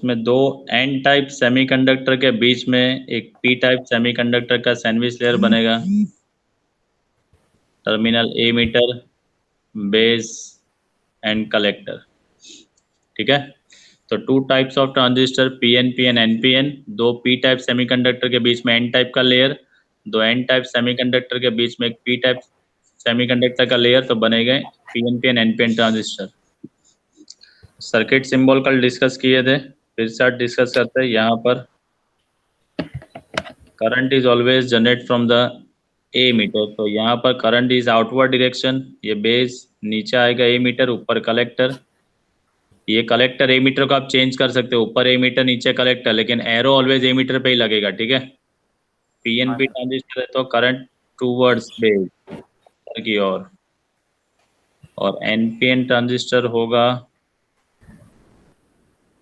उसमें दो N type semiconductor के बीच में एक पी टाइप सेमीकंडक्टर का सैंडविच लेयर बनेगा। Terminal emitter, base and collector. ठीक है, तो two types of transistor, PNP and NPN. दो पी टाइप सेमीकंडक्टर के बीच में एन टाइप का लेयर, दो एन टाइप सेमीकंडक्टर के बीच में एक पी टाइप सेमीकंडक्टर का लेयर, तो बनेगा PNP and NPN transistor. Circuit symbol कल डिस्कस किए थे, फिर से डिस्कस करते हैं। यहाँ पर current is always generate from the emitter, तो यहाँ पर करंट इज आउटवर्ड डायरेक्शन। ये बेस नीचे आएगा, ए मीटर ऊपर कलेक्टर। ये कलेक्टर ए मीटर को आप चेंज कर सकते हो, ऊपर ए मीटर नीचे कलेक्टर, लेकिन एरो ऑलवेज ए मीटर पे ही लगेगा। ठीक है, पीएनपी ट्रांजिस्टर है तो करंट टूवर्ड्स बेस की ओर, और एनपीएन ट्रांजिस्टर होगा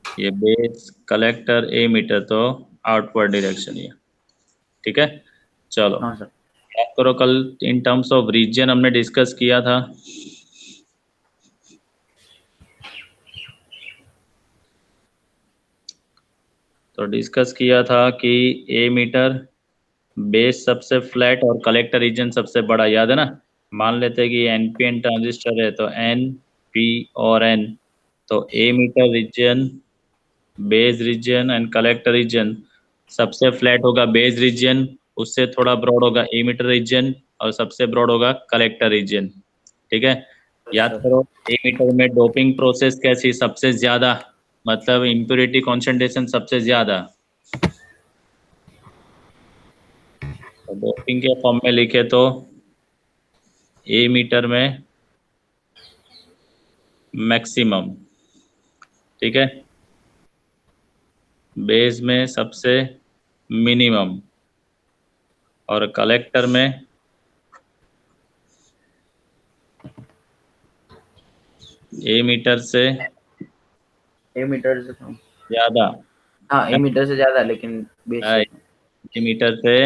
ये बेस कलेक्टर ए मीटर, तो आउटवर्ड डायरेक्शन ये। ठीक है, चलो याद करो कल इन टर्म्स ऑफ रीजन हमने डिस्कस किया था। तो डिस्कस किया था कि ए मीटर बेस सबसे फ्लैट और कलेक्टर रीजन सबसे बड़ा, याद है ना। मान लेते हैं कि एनपीएन ट्रांजिस्टर है तो एन पी और एन, तो emitter region, base region and collector region सबसे फ्लैट होगा बेस रीजन, उससे थोड़ा ब्रॉड होगा ए मीटर रीजन, और सबसे ब्रॉड होगा कलेक्टर रीजन। ठीक है, याद करो ए मीटर में डोपिंग प्रोसेस कैसी सबसे ज्यादा, मतलब इम्प्योरिटी कॉन्सेंट्रेशन सबसे ज्यादा। तो डोपिंग के फॉर्म में लिखे तो ए मीटर में मैक्सिमम, ठीक है, बेस में सबसे मिनिमम, और कलेक्टर में ए मीटर से कम ज्यादा। हाँ, ए मीटर से ज्यादा, लेकिन बेस से ए मीटर से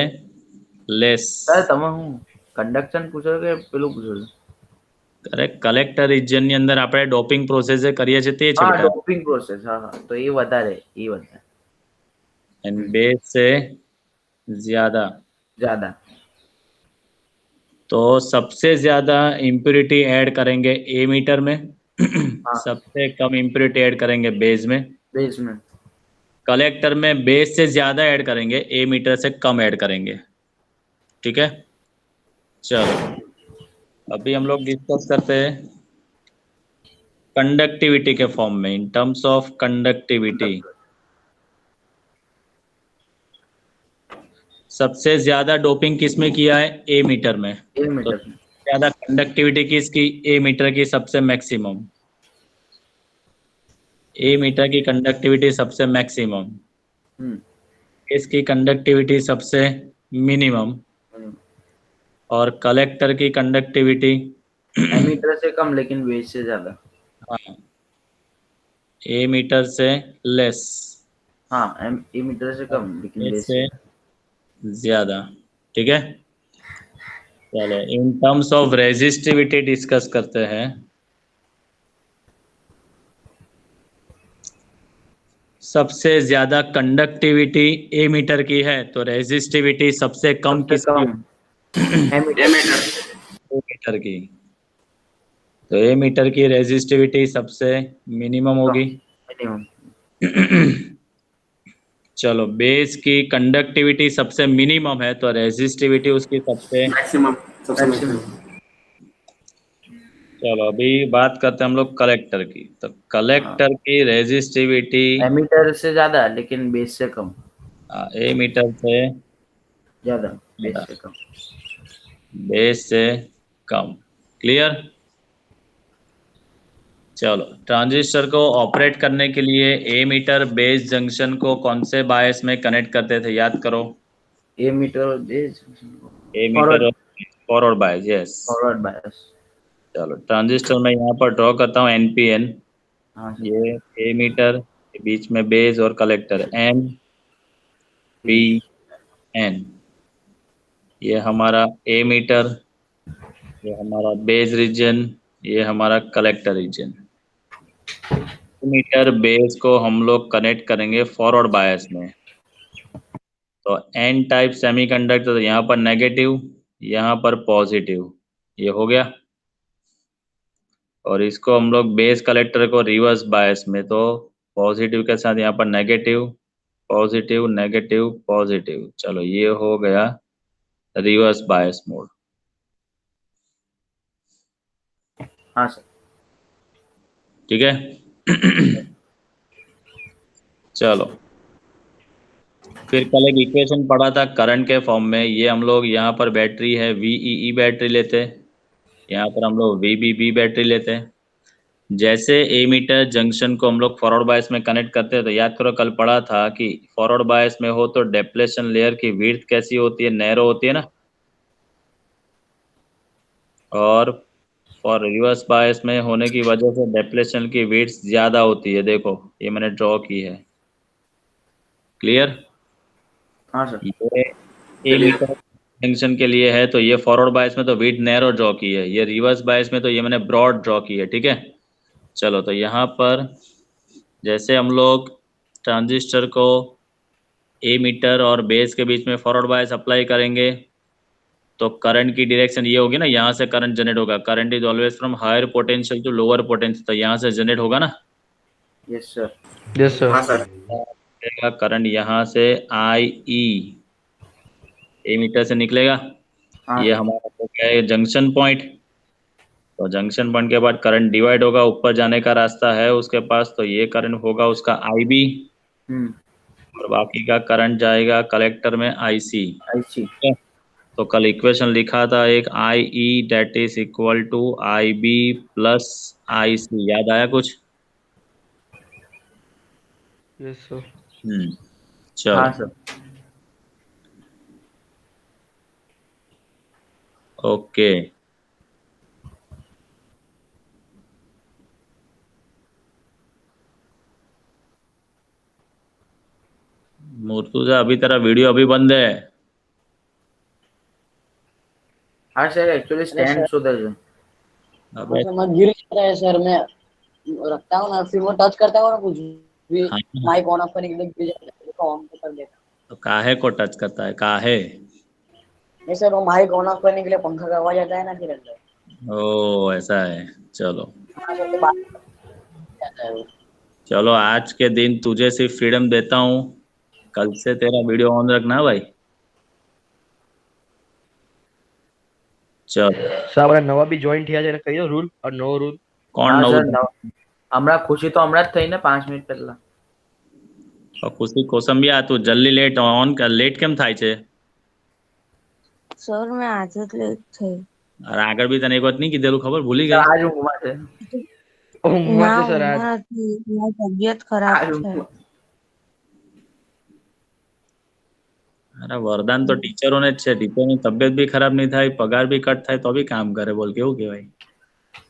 लेस। सर તમે હું કંડક્શન પૂછો કે પેલું પૂછો? કરેક્ટ, કલેક્ટર रीजन ની અંદર આપણે ડોપિંગ પ્રોસેસ કરીએ છીએ તે છે હા, બેટા, ડોપિંગ પ્રોસેસ, હા હા, તો એ વધારે, એ વધારે एंड बेस से ज्यादा। ज्यादा। तो सबसे ज्यादा इम्प्योरिटी ऐड करेंगे ए मीटर में, हाँ, सबसे कम इम्प्योरिटी ऐड करेंगे बेस में। बेस में कलेक्टर में बेस से ज्यादा ऐड करेंगे, ए मीटर से कम ऐड करेंगे। ठीक है, चलो अभी हम लोग डिस्कस करते हैं कंडक्टिविटी के फॉर्म में, इन टर्म्स ऑफ कंडक्टिविटी। सबसे ज्यादा डोपिंग किसमें किया है, ए मीटर में। ए मीटर तो ज्यादा कंडक्टिविटी किसकी, ए मीटर की सबसे मैक्सिमम। ए मीटर की कंडक्टिविटी सबसे मैक्सिमम, इसकी कंडक्टिविटी सबसे मिनिमम, और कलेक्टर की कंडक्टिविटी ए मीटर से कम लेकिन बेस से ज्यादा। हाँ, ए मीटर से लेस, हाँ, ए मीटर से कम लेकिन बेस से ज्यादा। ठीक है, चलो इन टर्म्स ऑफ रेजिस्टिविटी डिस्कस करते हैं। सबसे ज्यादा कंडक्टिविटी ए मीटर की है, तो रेजिस्टिविटी सबसे कम किसकी, ए मीटर की। तो ए मीटर की रेजिस्टिविटी सबसे मिनिमम होगी। चलो बेस की कंडक्टिविटी सबसे मिनिमम है, तो रेजिस्टिविटी उसकी सबसे मैक्सिमम। चलो अभी बात करते हैं हम लोग कलेक्टर की। तो कलेक्टर की रेजिस्टिविटी ए मीटर से ज्यादा लेकिन बेस से कम। ए मीटर से ज्यादा, बेस से कम। बेस से कम। क्लियर। चलो ट्रांजिस्टर को ऑपरेट करने के लिए ए मीटर बेस जंक्शन को कौन से बायस में कनेक्ट करते थे, याद करो। ए मीटर और base, emitter forward bias, yes forward bias. चलो ट्रांजिस्टर में यहाँ पर ड्रॉ करता हूँ एनपीएन। हाँ, ये ए मीटर के बीच में बेस और कलेक्टर एन पी एन। ये हमारा ए मीटर, ये हमारा बेस रीजन, ये हमारा कलेक्टर रीजन। मीटर बेस को हम लोग कनेक्ट करेंगे फॉरवर्ड बायस में। तो एन टाइप सेमीकंडक्टर, तो यहाँ पर नेगेटिव, यहाँ पर पॉजिटिव, ये हो गया। और इसको हम लोग बेस कलेक्टर को रिवर्स बायस में, तो पॉजिटिव के साथ यहाँ पर नेगेटिव, पॉजिटिव, नेगेटिव, पॉजिटिव। चलो ये हो गया रिवर्स बायस मोड। हाँ सर। ठीक है। चलो फिर कल एक इक्वेशन पढ़ा था करंट के फॉर्म में। ये हम लोग यहाँ पर बैटरी है VEE बैटरी लेते हैं, यहाँ पर हम लोग VBB बैटरी लेते हैं। जैसे एमीटर जंक्शन को हम लोग फॉरवर्ड बायस में कनेक्ट करते हैं, तो याद करो कल पढ़ा था कि फॉरवर्ड बायस में हो तो डेप्लेशन लेयर की विड्थ कैसी होती है, नैरो होती है ना, और फॉर रिवर्स बायस में होने की वजह से डेप्लेशन की विड्थ ज्यादा होती है। देखो ये मैंने ड्रॉ की है, क्लियर। हाँ सर। ये एमीटर जंक्शन के लिए है, तो ये फॉरवर्ड बायस में तो विड्थ नैरो ड्रॉ की है, ये रिवर्स बायस में तो ये मैंने ब्रॉड ड्रॉ की है। ठीक है। चलो तो यहाँ पर जैसे हम लोग ट्रांजिस्टर को एमीटर और बेस के बीच में फॉरवर्ड बायस अप्लाई करेंगे, तो करंट की डायरेक्शन ये होगी ना, यहाँ से करंट जनरेट होगा। Current is always from higher potential to lower potential, तो यहाँ से जनरेट होगा ना। Yes sir. Yes sir. हाँ सर। करंट यहाँ से IE एमीटर से निकलेगा। हाँ ये सर। हमारा हो गया है जंक्शन पॉइंट। तो जंक्शन पॉइंट के बाद करंट डिवाइड होगा, ऊपर जाने का रास्ता है उसके पास, तो ये करंट होगा उसका IB, और बाकी का करंट जाएगा कलेक्टर में IC। IC। तो कल इक्वेशन लिखा था एक IE that is equal to IB plus IC, याद आया कुछ? Yes sir. चलो हाँ सर। ओके। मुर्तुजा अभी तेरा वीडियो अभी बंद है। हाँ सर, एक्चुअली स्टैंड सुधर जाए। अबे मैं गिर जाता है सर, मैं रखता हूँ ना, फिर वो टच करता हूँ ना कुछ भी, हाँ, माइक ऑन ऑफ करने के लिए गिर जाता है, तो ऑन कर देता तो काहे को टच करता है, काहे? हूँ। नहीं सर, वो माइक ऑन ऑफ करने के लिए पंखा का आवाज आता है ना, फिर अंदर ओ ऐसा है। चलो हाँ सर, तो बात जाता है वो। चलो आज के दिन तुझे सिर्फ फ्रीडम देता हूँ, कल से तेरा वीडियो ऑन रखना भाई। चलो સાહેબ આપણે નવા બી જોઈન થયા છે એટલે કહી દો રૂલ और नो रूल। कौन हाँ नव? सर, हमारा खुशी तो हमारा થઈ ને 5 મિનિટ પહેલા। ખુશી કોસંબિયા તું જલ્દી લેટ ઓન કર, લેટ કેમ થાય છે? સર મેં આજે જ લેટ થઈ. અરે આગળ બી તને એક વાત નહીં કીધેલું, ખબર ભૂલી સર ગઈ? આજ ઊંઘમાં છે। ઊંઘમાં ના છે સર આજ। ઊંઘમાં નથી, મારી તબિયત ખરાબ આજ છે. ઊંઘમાં। અરે વરદાન તો ટીચરોને જ છે, ટીચરની તબિયત બી ખરાબ નહીં થાય, પગાર બી કટ થાય તો બી કામ કરે, બોલ કેવું કહેવાય?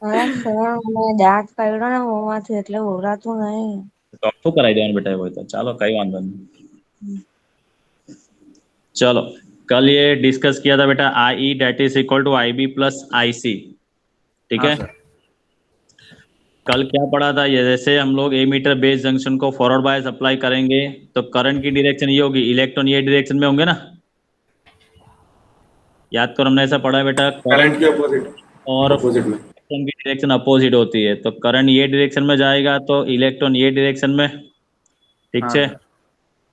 અરે સર મેં દાંત કાઢ્યો ને મોંમાંથી એટલે બોલાતું નહીં. ચોખ્ખું કરાવી દેવાનું બેટા એવું હોય તો। ચાલો કઈ વાંધો नहीं। चलो कल ये डिस्कस किया था बेटा IE that is equal to IB plus IC। ठीक हाँ है। सर। कल क्या पढ़ा था, ये जैसे हम लोग एमीटर बेस जंक्शन को फॉरवर्ड बायस अप्लाई करेंगे तो करंट की डायरेक्शन ये होगी, इलेक्ट्रॉन ये डायरेक्शन में होंगे ना, याद करो हमने ऐसा पढ़ा है बेटा। करंट के अपोजिट और अपोजिट में इलेक्ट्रॉन की डायरेक्शन अपोजिट होती है, तो करंट ये डायरेक्शन में जाएगा तो इलेक्ट्रॉन ये डायरेक्शन में। ठीक हाँ है। सर।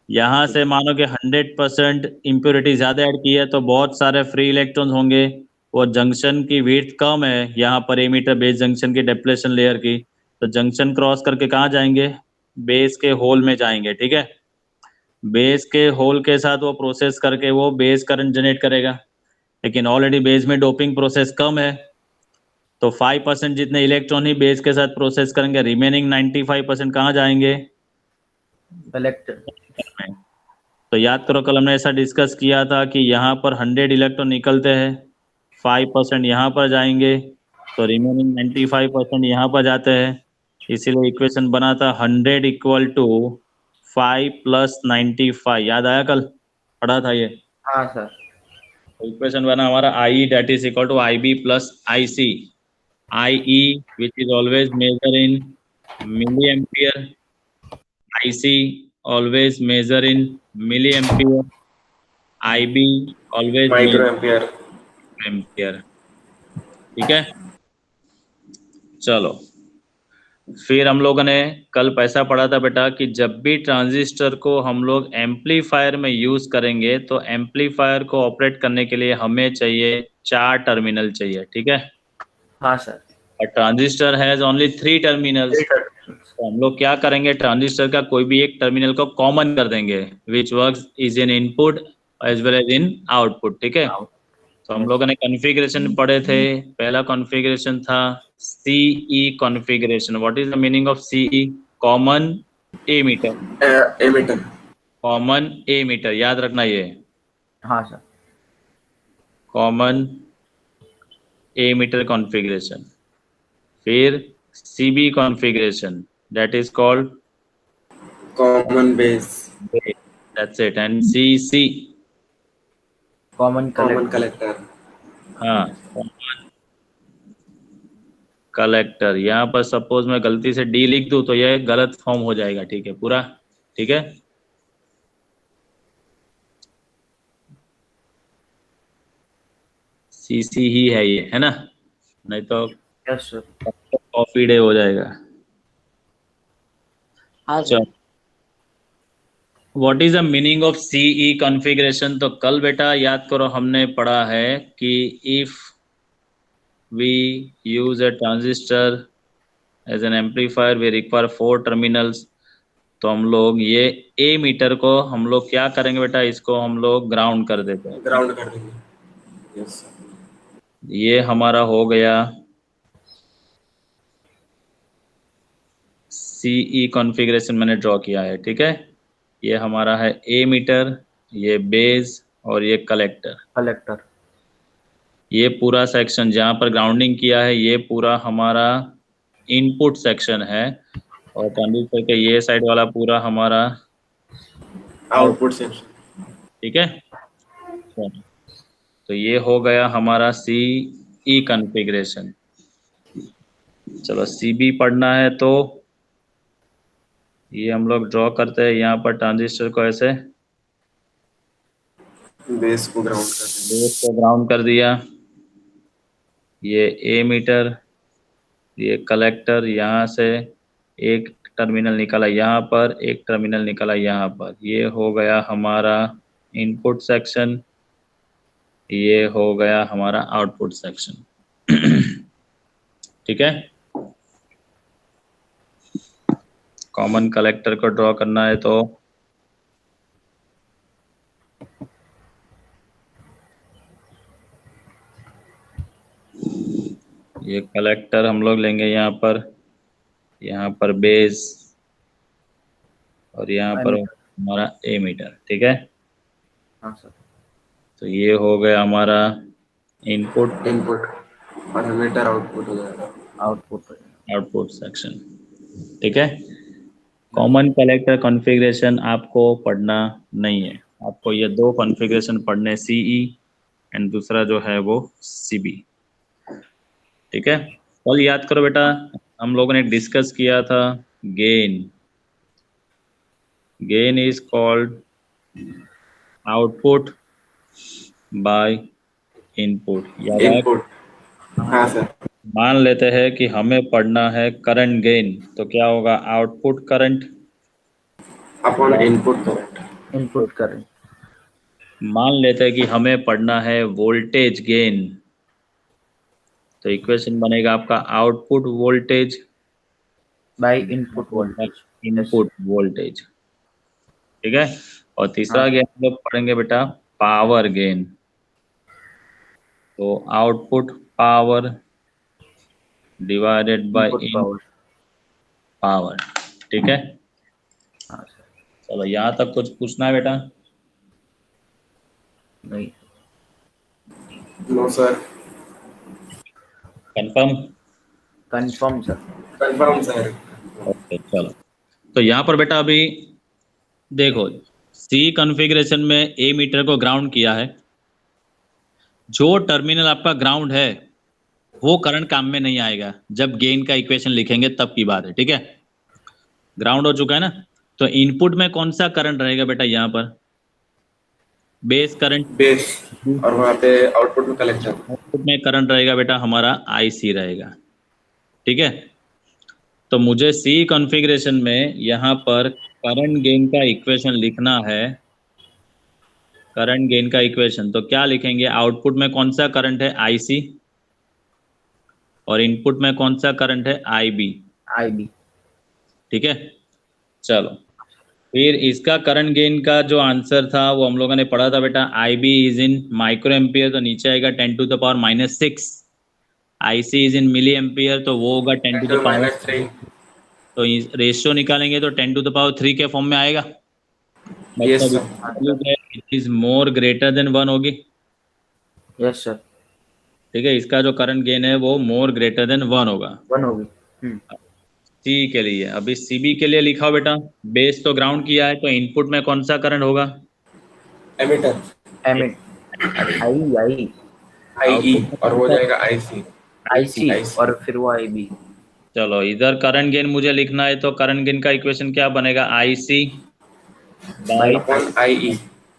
यहाँ से मानो कि 100% इम्प्योरिटी ज्यादा ऐड की है तो बहुत सारे फ्री इलेक्ट्रॉन्स होंगे, वो जंक्शन की विड्थ कम है यहाँ पर एमीटर बेस जंक्शन की डेप्लेशन लेयर की, तो जंक्शन क्रॉस करके कहाँ जाएंगे, बेस के होल में जाएंगे। ठीक है। बेस के होल के साथ वो प्रोसेस करके वो बेस करंट जनरेट करेगा, लेकिन ऑलरेडी बेस में डोपिंग प्रोसेस कम है, तो 5% जितने इलेक्ट्रॉन ही बेस के साथ प्रोसेस करेंगे, रिमेनिंग 95% कहाँ जाएंगे, कलेक्टर। तो याद करो कल हमने ऐसा डिस्कस किया था कि यहाँ पर 100 इलेक्ट्रॉन निकलते हैं, 5% यहाँ पर जाएंगे, तो रिमेनिंग 95% यहाँ पर जाते हैं। इसीलिए इक्वेशन बना था 100 इक्वल टू 5 प्लस 95। याद आया, कल पढ़ा था ये। हाँ सर। तो इक्वेशन बना हमारा IE that is equal to IB plus IC। IE which is always measure in milliampere. IC always measure in milliampere. IB always micro measure ampere. in ampere. ठीक है, चलो फिर हम लोगों ने कल पैसा पढ़ा था बेटा कि जब भी ट्रांजिस्टर को हम लोग एम्पलीफायर में यूज करेंगे तो एम्पलीफायर को ऑपरेट करने के लिए हमें चाहिए 4 टर्मिनल चाहिए, ठीक है। हाँ सर। और ट्रांजिस्टर हैज ओनली 3 टर्मिनल्स, तो हम लोग क्या करेंगे, ट्रांजिस्टर का कोई भी एक टर्मिनल को कॉमन कर देंगे, which works is in input as well as in output, ठीक है। तो हम लोगों ने कॉन्फ़िगरेशन पढ़े थे, पहला कॉन्फ़िगरेशन था CE configuration. What is the meaning of CE? Common ammeter, emitter. Common ammeter, याद रखना ये, हाँ सर। Common ammeter configuration. फिर CB configuration, that is called common base. That's it. And CC common common collector. Collector. हाँ, collector. यहाँ पर suppose मैं गलती से D लिख दूं तो यह गलत फॉर्म हो जाएगा, ठीक है पूरा, ठीक है। CC ही है ये, है ना, नहीं तो यस सर। कॉफी डे हो जाएगा। हाँ चलो, sir. What is the meaning of CE configuration? तो कल बेटा याद करो हमने पढ़ा है कि if we use a transistor as an amplifier we require 4 terminals. तो हम लोग ये A मीटर को हम लोग क्या करेंगे बेटा, इसको हम लोग ग्राउंड कर देते हैं। ग्राउंड कर देंगे। Yes sir. ये हमारा हो गया CE कॉन्फ़िगरेशन, मैंने ड्रॉ किया है, ठीक है। ये हमारा है A मीटर, ये बेस और ये कलेक्टर। कलेक्टर। ये पूरा सेक्शन जहाँ पर ग्राउंडिंग किया है ये पूरा हमारा इनपुट सेक्शन है, और ट्रांजिस्टर के ये साइड वाला पूरा हमारा आउटपुट सेक्शन। ठीक है। तो ये हो गया हमारा CE कॉन्फ़िगरेशन। चलो CB पढ़ना है तो ये हम लोग ड्रॉ करते हैं, यहाँ पर ट्रांजिस्टर को ऐसे बेस को ग्राउंड कर देंगे। बेस को ग्राउंड कर दिया। ये A मीटर, ये कलेक्टर, यहाँ से एक टर्मिनल निकाला यहाँ पर, एक टर्मिनल निकाला यहाँ पर, ये हो गया हमारा इनपुट सेक्शन, ये हो गया हमारा आउटपुट सेक्शन। ठीक है, कॉमन कलेक्टर को ड्रॉ करना है तो ये कलेक्टर हम लोग लेंगे यहाँ पर बेस और यहाँ पर हमारा A मीटर, ठीक है। हाँ सर। तो ये हो गया हमारा इनपुट और एमिटर आउटपुट हो जाएगा। आउटपुट सेक्शन, ठीक है। कॉमन कलेक्टर कॉन्फ़िगरेशन आपको पढ़ना नहीं है, आपको ये 2 कॉन्फ़िगरेशन पढ़ने, CE एंड दूसरा जो है वो CB, ठीक है। कल याद करो बेटा हम लोगों ने डिस्कस किया था gain is called output by input. Input. हाँ सर। मान लेते हैं कि हमें पढ़ना है करंट गेन, तो क्या होगा, output current upon input current. Input current. मान लेते हैं कि हमें पढ़ना है वोल्टेज गेन, तो इक्वेशन बनेगा आपका output voltage by input voltage. Input voltage, ठीक है। और तीसरा गेन हम लोग पढ़ेंगे बेटा पावर गेन, तो output power divided by in power, ठीक है। हाँ सर। चलो यहाँ तक कुछ पूछना है बेटा? नहीं। No sir. Confirm? Confirm sir. Confirm sir. Okay चलो, तो यहाँ पर बेटा अभी देखो C कॉन्फ़िगरेशन में A मीटर को ग्राउंड किया है, जो टर्मिनल आपका ग्राउंड है वो करंट काम में नहीं आएगा, जब गेन का इक्वेशन लिखेंगे तब की बात है, ठीक है। ग्राउंड हो चुका है ना, तो इनपुट में कौन सा करंट रहेगा बेटा यहाँ पर? Base current. बेस, और वहाँ पे आउटपुट में कलेक्टर। आउटपुट में करंट रहेगा बेटा हमारा IC रहेगा, ठीक है। तो मुझे सी कॉन्फ़िगरेशन में यहाँ पर करंट गेन का इक्वेशन लिखना है, करंट गेन का इक्वेशन। तो क्या लिखेंगे? आउटपुट में कौन सा करंट है? IC, और इनपुट में कौन सा करंट है? IB, ठीक है। चलो, फिर इसका करंट गेन का जो आंसर था वो हम लोगों ने पढ़ा था बेटा, IB is in micro ampere, तो नीचे आएगा 10⁻⁻6। IC is in milli ampere, तो वो होगा 10⁻3। तो रेशियो निकालेंगे तो 10⁻3 के फॉर्म में आएगा। Yes, sir. It is more greater than 1 होगी, यस सर, ठीक है। इसका जो करंट गेन है वो मोर ग्रेटर देन 1 होगा। 1 होगी। सी के लिए, अभी CB के लिए लिखा बेटा, बेस तो ग्राउंड किया है, तो इनपुट में कौन सा करंट होगा? एमिटर, एमिट आई IE, और हो जाएगा IC, IC और फिर वो IB। चलो, इधर करंट गेन मुझे लिखना है, तो करंट गेन का इक्वेशन क्या बनेगा? IC by upon IE।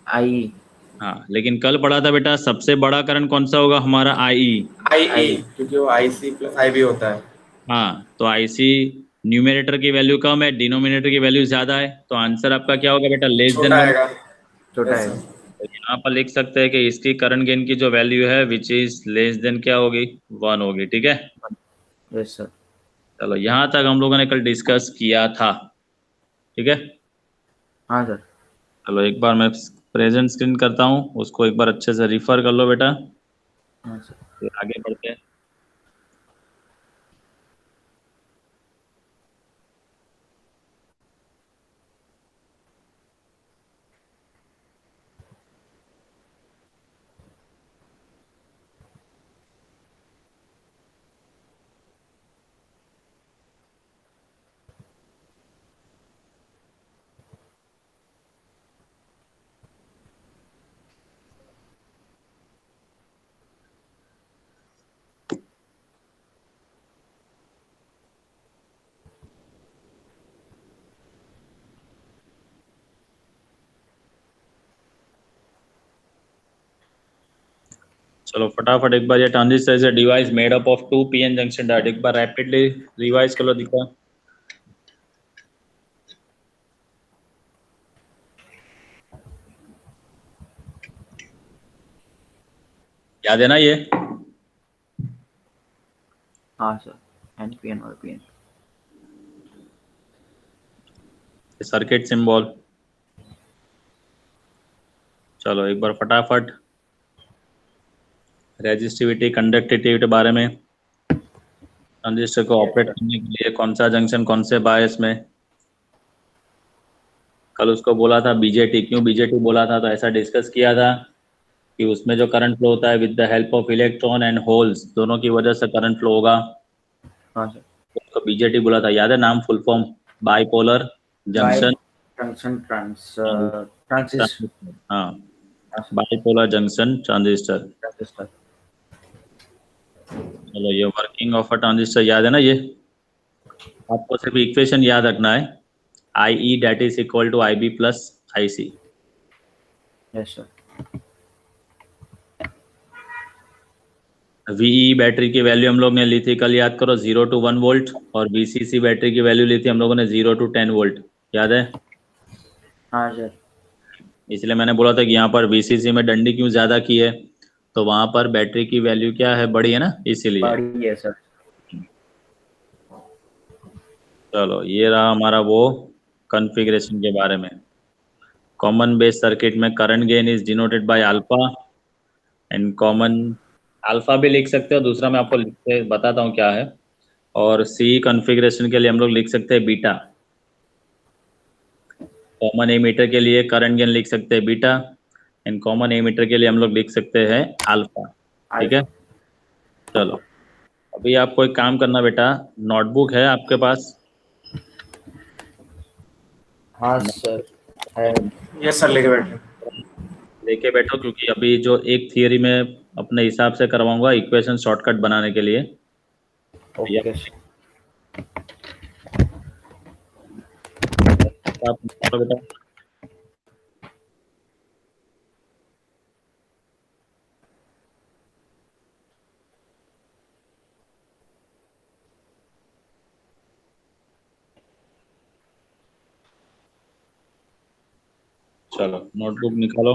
IE। हाँ, लेकिन कल पढ़ा था बेटा, सबसे बड़ा करंट कौन सा होगा हमारा? IE, क्योंकि वो IC प्लस IB होता है। हाँ, तो IC न्यूमरेटर की वैल्यू कम है, डिनोमिनेटर की वैल्यू ज्यादा है, तो आंसर आपका क्या होगा बेटा? लेस देन छोटा आएगा। छोटा Yes, है। sir. तो यहाँ पर लिख सकते हैं कि इसकी करंट गेन की जो वैल्यू है विच इज लेस देन क्या होगी? 1 होगी, ठीक है। Yes sir. चलो, यहाँ तक हम लोगों ने कल डिस्कस किया था, ठीक है। हाँ सर। चलो, एक बार मैं प्रेजेंट स्क्रीन करता हूँ, उसको एक बार अच्छे से रिफर कर लो बेटा, हाँ सर। फिर आगे बढ़ते हैं। चलो फटाफट एक बार, ये transistor is a device made up of 2 PN junction diode. एक बार रैपिडली रिवाइज कर लो, दिखा याद है ना ये? हाँ सर, NPN और PN। Circuit symbol. चलो एक बार फटाफट रेजिस्टिविटी, कंडक्टिविटी के बारे में, ट्रांजिस्टर को ऑपरेट करने के लिए कौन सा जंक्शन कौन से बायस में। कल उसको बोला था BJT, क्यों BJT बोला था? तो ऐसा डिस्कस किया था कि उसमें जो करंट फ्लो होता है with the help of electron and holes, दोनों की वजह से करंट फ्लो होगा, हाँ सर। उसको BJT बोला था। याद है नाम, full form? Bipolar junction transistor. हाँ, बाइपोलर जंक्शन ट्रांजिस्टर। चलो, ये वर्किंग ऑफ अ ट्रांजिस्टर याद है ना ये? आपको सिर्फ इक्वेशन याद रखना है, IE that is equal to IB plus IC। Yes sir. VE battery की वैल्यू हम लोग ने ली थी कल, याद करो, 0 to 1 वोल्ट, और VCC बैटरी की वैल्यू ली थी हम लोगों ने 0 to 10 वोल्ट, याद है? हाँ सर। इसलिए मैंने बोला था कि यहाँ पर VCC में डंडी क्यों ज्यादा की है, तो वहां पर बैटरी की वैल्यू क्या है? बड़ी है ना, इसीलिए। बड़ी है सर। चलो, ये रहा हमारा वो कॉन्फ़िगरेशन के बारे में। कॉमन बेस सर्किट में current gain is denoted by alpha, and common alpha भी लिख सकते हो, दूसरा मैं आपको लिख के बताता हूँ क्या है। और सी कॉन्फ़िगरेशन के लिए हम लोग लिख सकते हैं बीटा। कॉमन एमीटर के लिए करंट गेन लिख सकते हैं बीटा, एंड कॉमन एमीटर के लिए हम लोग लिख सकते हैं अल्फा, ठीक है। चलो, अभी आपको एक काम करना बेटा, नोटबुक है आपके पास? हाँ सर है। यस सर, लेके बैठे। लेके बैठो, क्योंकि अभी जो एक थियरी में अपने हिसाब से करवाऊंगा इक्वेशन शॉर्टकट बनाने के लिए। ओके। आप निकालो बेटा। चलो नोटबुक निकालो।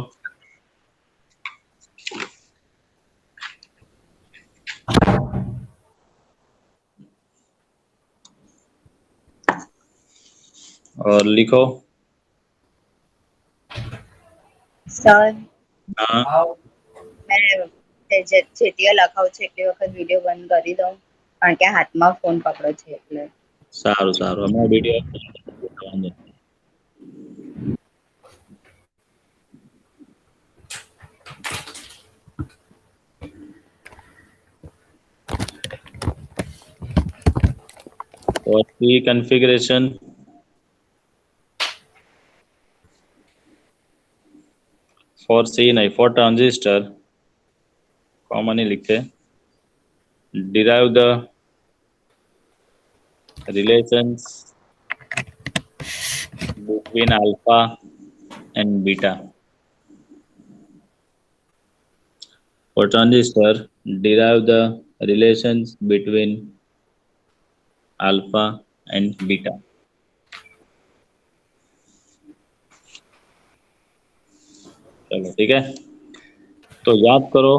और लिखो। સર हाँ મેં જેટીએ લખાવું છે એટલી વખત વિડીયો બંધ કરી દઉં કારણ કે હાથમાં ફોન પકડો છે એટલે સારું સારું હમણાં વિડીયો વાંધો નહીં. और C configuration for C नहीं for transistor कॉमन ही लिखते derive the relations between alpha and beta. For transistor, derive the relations between alpha and beta. चलो ठीक है, तो याद करो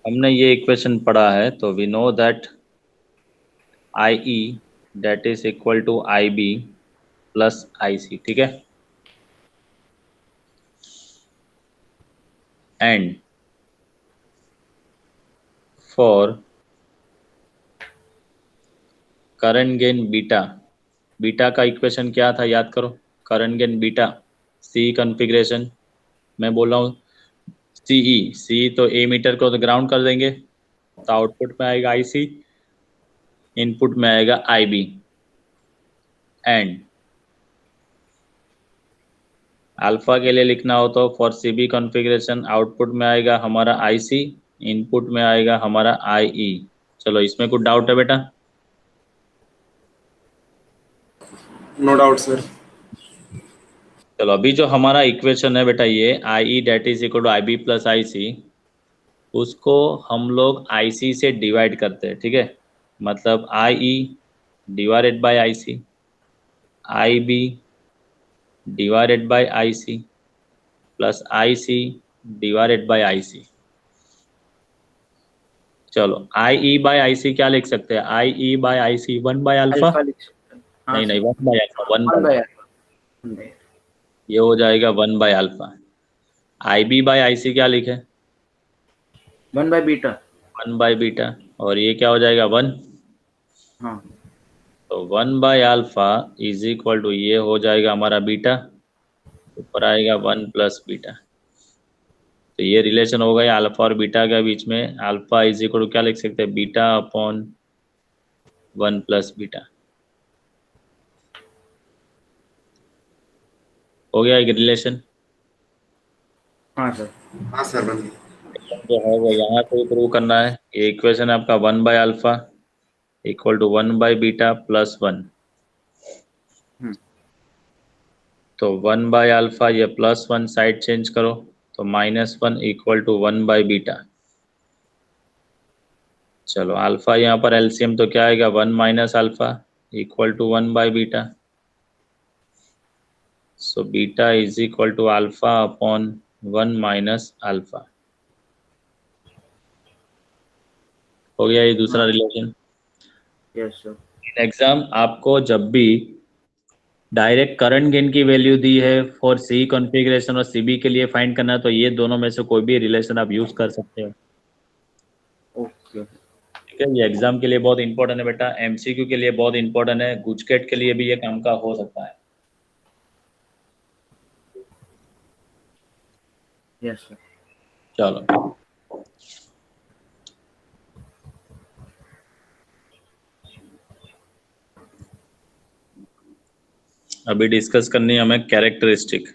हमने ये इक्वेशन पढ़ा है, तो we know that IE that is equal to IB plus IC, ठीक है. And for current gain beta, beta का इक्वेशन क्या था याद करो, करंट गेन बीटा सी कॉन्फ़िगरेशन, मैं बोल रहा हूँ सीई, सी तो ए मीटर को तो ग्राउंड कर देंगे तो आउटपुट में आएगा आईसी, इनपुट में आएगा आईबी. एंड अल्फा के लिए लिखना हो तो फॉर सीबी कॉन्फ़िगरेशन आउटपुट में आएगा हमारा आईसी, इनपुट में आएगा हमारा आईई. चलो इसमें कुछ डाउट है बेटा? No doubt sir. चलो अभी जो हमारा इक्वेशन है बेटा ये I that is equal to I B plus I C, उसको हम लोग आई सी से डिवाइड करते हैं, ठीक है. मतलब I E divided by I C, I B divided by I C plus I C divided by I C. चलो I E by I C क्या लिख सकते हैं? I E by I C 1 by alpha, alpha लिख सकते हैं. हाँ नहीं सर, नहीं 1 by alpha, 1 1 by, by alpha. ये हो जाएगा 1 by alpha. I B by I C क्या लिखे? 1 बाय बीटा. 1 बाय बीटा, और ये क्या हो जाएगा 1. हाँ तो 1 by alpha is equal to ये हो जाएगा हमारा बीटा, ऊपर आएगा 1 प्लस बीटा. तो ये रिलेशन हो गया अल्फा और बीटा के बीच में. अल्फा इज इक्वल टू क्या लिख सकते हैं? Beta upon 1 plus beta. हो गया एक रिलेशन. हाँ सर. हाँ सर बन गई. जो है वो यहाँ पे प्रूव करना है. ये इक्वेशन है आपका 1 by alpha equal to 1 by beta plus 1. तो 1 बाय अल्फा ये प्लस 1 साइड चेंज करो तो minus 1 equal to 1 by beta. चलो अल्फा यहाँ पर एलसीएम तो क्या आएगा? 1 minus alpha equal to 1 by beta. So beta is equal to alpha upon 1 minus alpha. हो गया ये दूसरा relation. Yes sir. In exam आपको जब भी डायरेक्ट करंट गेन की वैल्यू दी है फॉर सी कॉन्फ़िगरेशन और सीबी के लिए फाइंड करना है, तो ये दोनों में से कोई भी रिलेशन आप यूज कर सकते हो. ओके. ठीक है, ये एग्जाम के लिए बहुत इंपॉर्टेंट है बेटा, एमसीक्यू के लिए बहुत इंपॉर्टेंट है, गुजकेट के लिए भी ये काम का हो सकता है. Yes sir. चलो अभी डिस्कस करनी है हमें कैरेक्टरिस्टिक.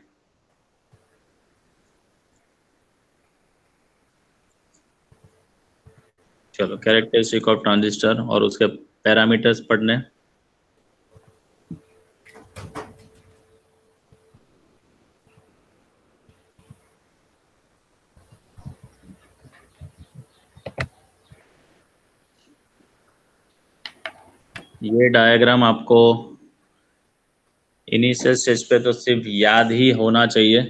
चलो कैरेक्टरिस्टिक ऑफ ट्रांजिस्टर और उसके पैरामीटर्स पढ़ने. ये डायग्राम आपको इनिशियल स्टेज पे तो सिर्फ याद ही होना चाहिए,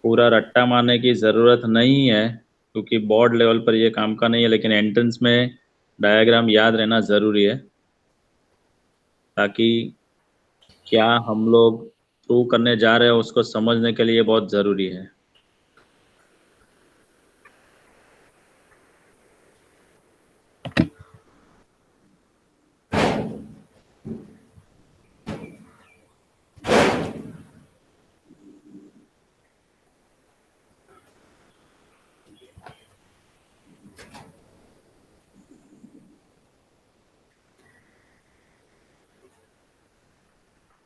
पूरा रट्टा मारने की ज़रूरत नहीं है क्योंकि बोर्ड लेवल पर ये काम का नहीं है, लेकिन एंट्रेंस में डायग्राम याद रहना ज़रूरी है ताकि क्या हम लोग प्रूव करने जा रहे हैं उसको समझने के लिए बहुत ज़रूरी है।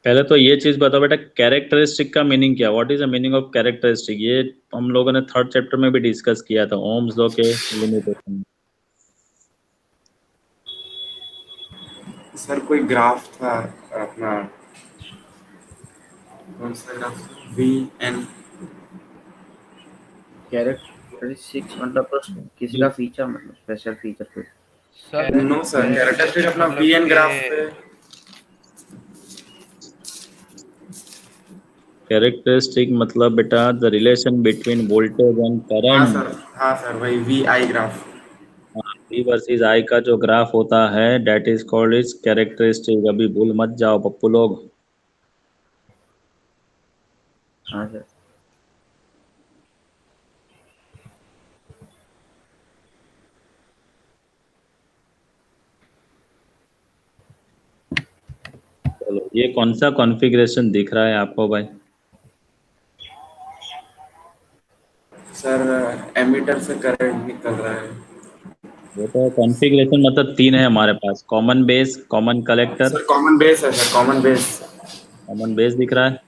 पहले तो ये चीज बताओ बेटा, कैरेक्टरिस्टिक का मीनिंग क्या, what is the meaning of characteristic? ये हम लोगों ने थर्ड चैप्टर में भी डिस्कस किया था, ओम्स लॉ के लिमिटेशन। सर कोई ग्राफ था अपना, कौन सा ग्राफ? वी एन कैरेक्टरिस्टिक्स मतलब तो किसी का फीचर, मतलब स्पेशल फीचर कोई। नो सर, कैरेक्टरिस्टिक अपना वी एन ग्राफ पे। कैरेक्टरिस्टिक मतलब बेटा the relation between voltage and current. हाँ सर वही V I graph. V versus I का जो ग्राफ होता है that is called is characteristic. अभी भूल मत जाओ पप्पू लोग। हाँ सर। चलो ये कौन सा कॉन्फ़िगरेशन दिख रहा है आपको भाई? सर एमीटर से करंट निकल रहा है। वो तो कॉन्फ़िगरेशन मतलब तीन है हमारे पास, common base, common collector. Sir common base है sir, common base. Common base दिख रहा है?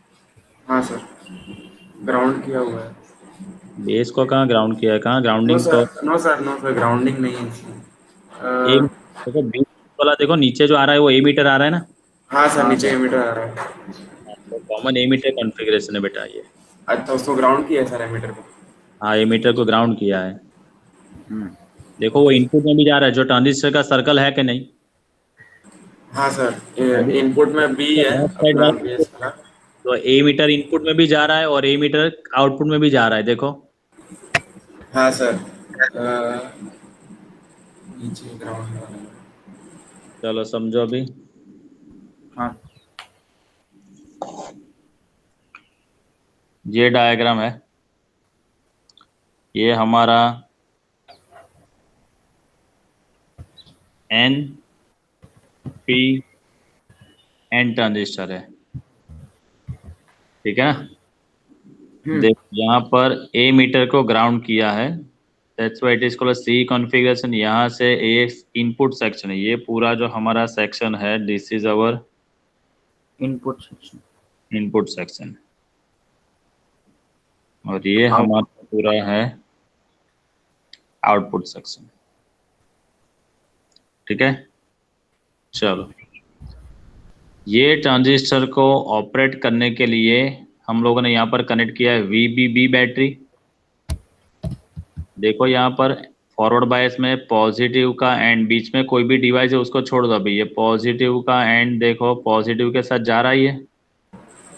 हाँ सर, ग्राउंड किया हुआ है। बेस को कहाँ ग्राउंड किया है? कहाँ नो ग्राउंडिंग तो sir, no sir, no sir, grounding नहीं है इसमें। ए देखो, बेस वाला देखो नीचे जो आ रहा है वो एमीटर आ रहा है ना। हाँ सर, नीचे एमीटर आ रहा है। तो कॉमन एमीटर कॉन्फ़िगरेशन है बेटा ये। अच्छा, उसको ग्राउंड किया है सर एमीटर को। हाँ एमीटर को ग्राउंड किया है। देखो वो इनपुट में भी जा रहा है, जो ट्रांजिस्टर का सर्कल है कि नहीं? हाँ सर, इनपुट में बी है अपना बेस वाला। तो ए मीटर इनपुट में भी जा रहा है और ए मीटर आउटपुट में भी जा रहा है, देखो। हाँ सर, नीचे ग्राउंड वाला। चलो समझो अभी। हाँ ये डायग्राम है, ये हमारा एन पी एन ट्रांजिस्टर है, ठीक है ना? देखो यहाँ पर ए मीटर को ग्राउंड किया है, that's why it is called C configuration. यहाँ से ए इनपुट सेक्शन है, ये पूरा जो हमारा सेक्शन है this is our input section. Input section, और ये हमारा पूरा है आउटपुट सेक्शन, ठीक है। चलो ये ट्रांजिस्टर को ऑपरेट करने के लिए हम लोगों ने यहाँ पर कनेक्ट किया है VBB बैटरी। देखो यहाँ पर फॉरवर्ड बायस में पॉजिटिव का एंड, बीच में कोई भी डिवाइस है उसको छोड़ दो अभी। ये पॉजिटिव का एंड देखो पॉजिटिव के साथ जा रहा है ये,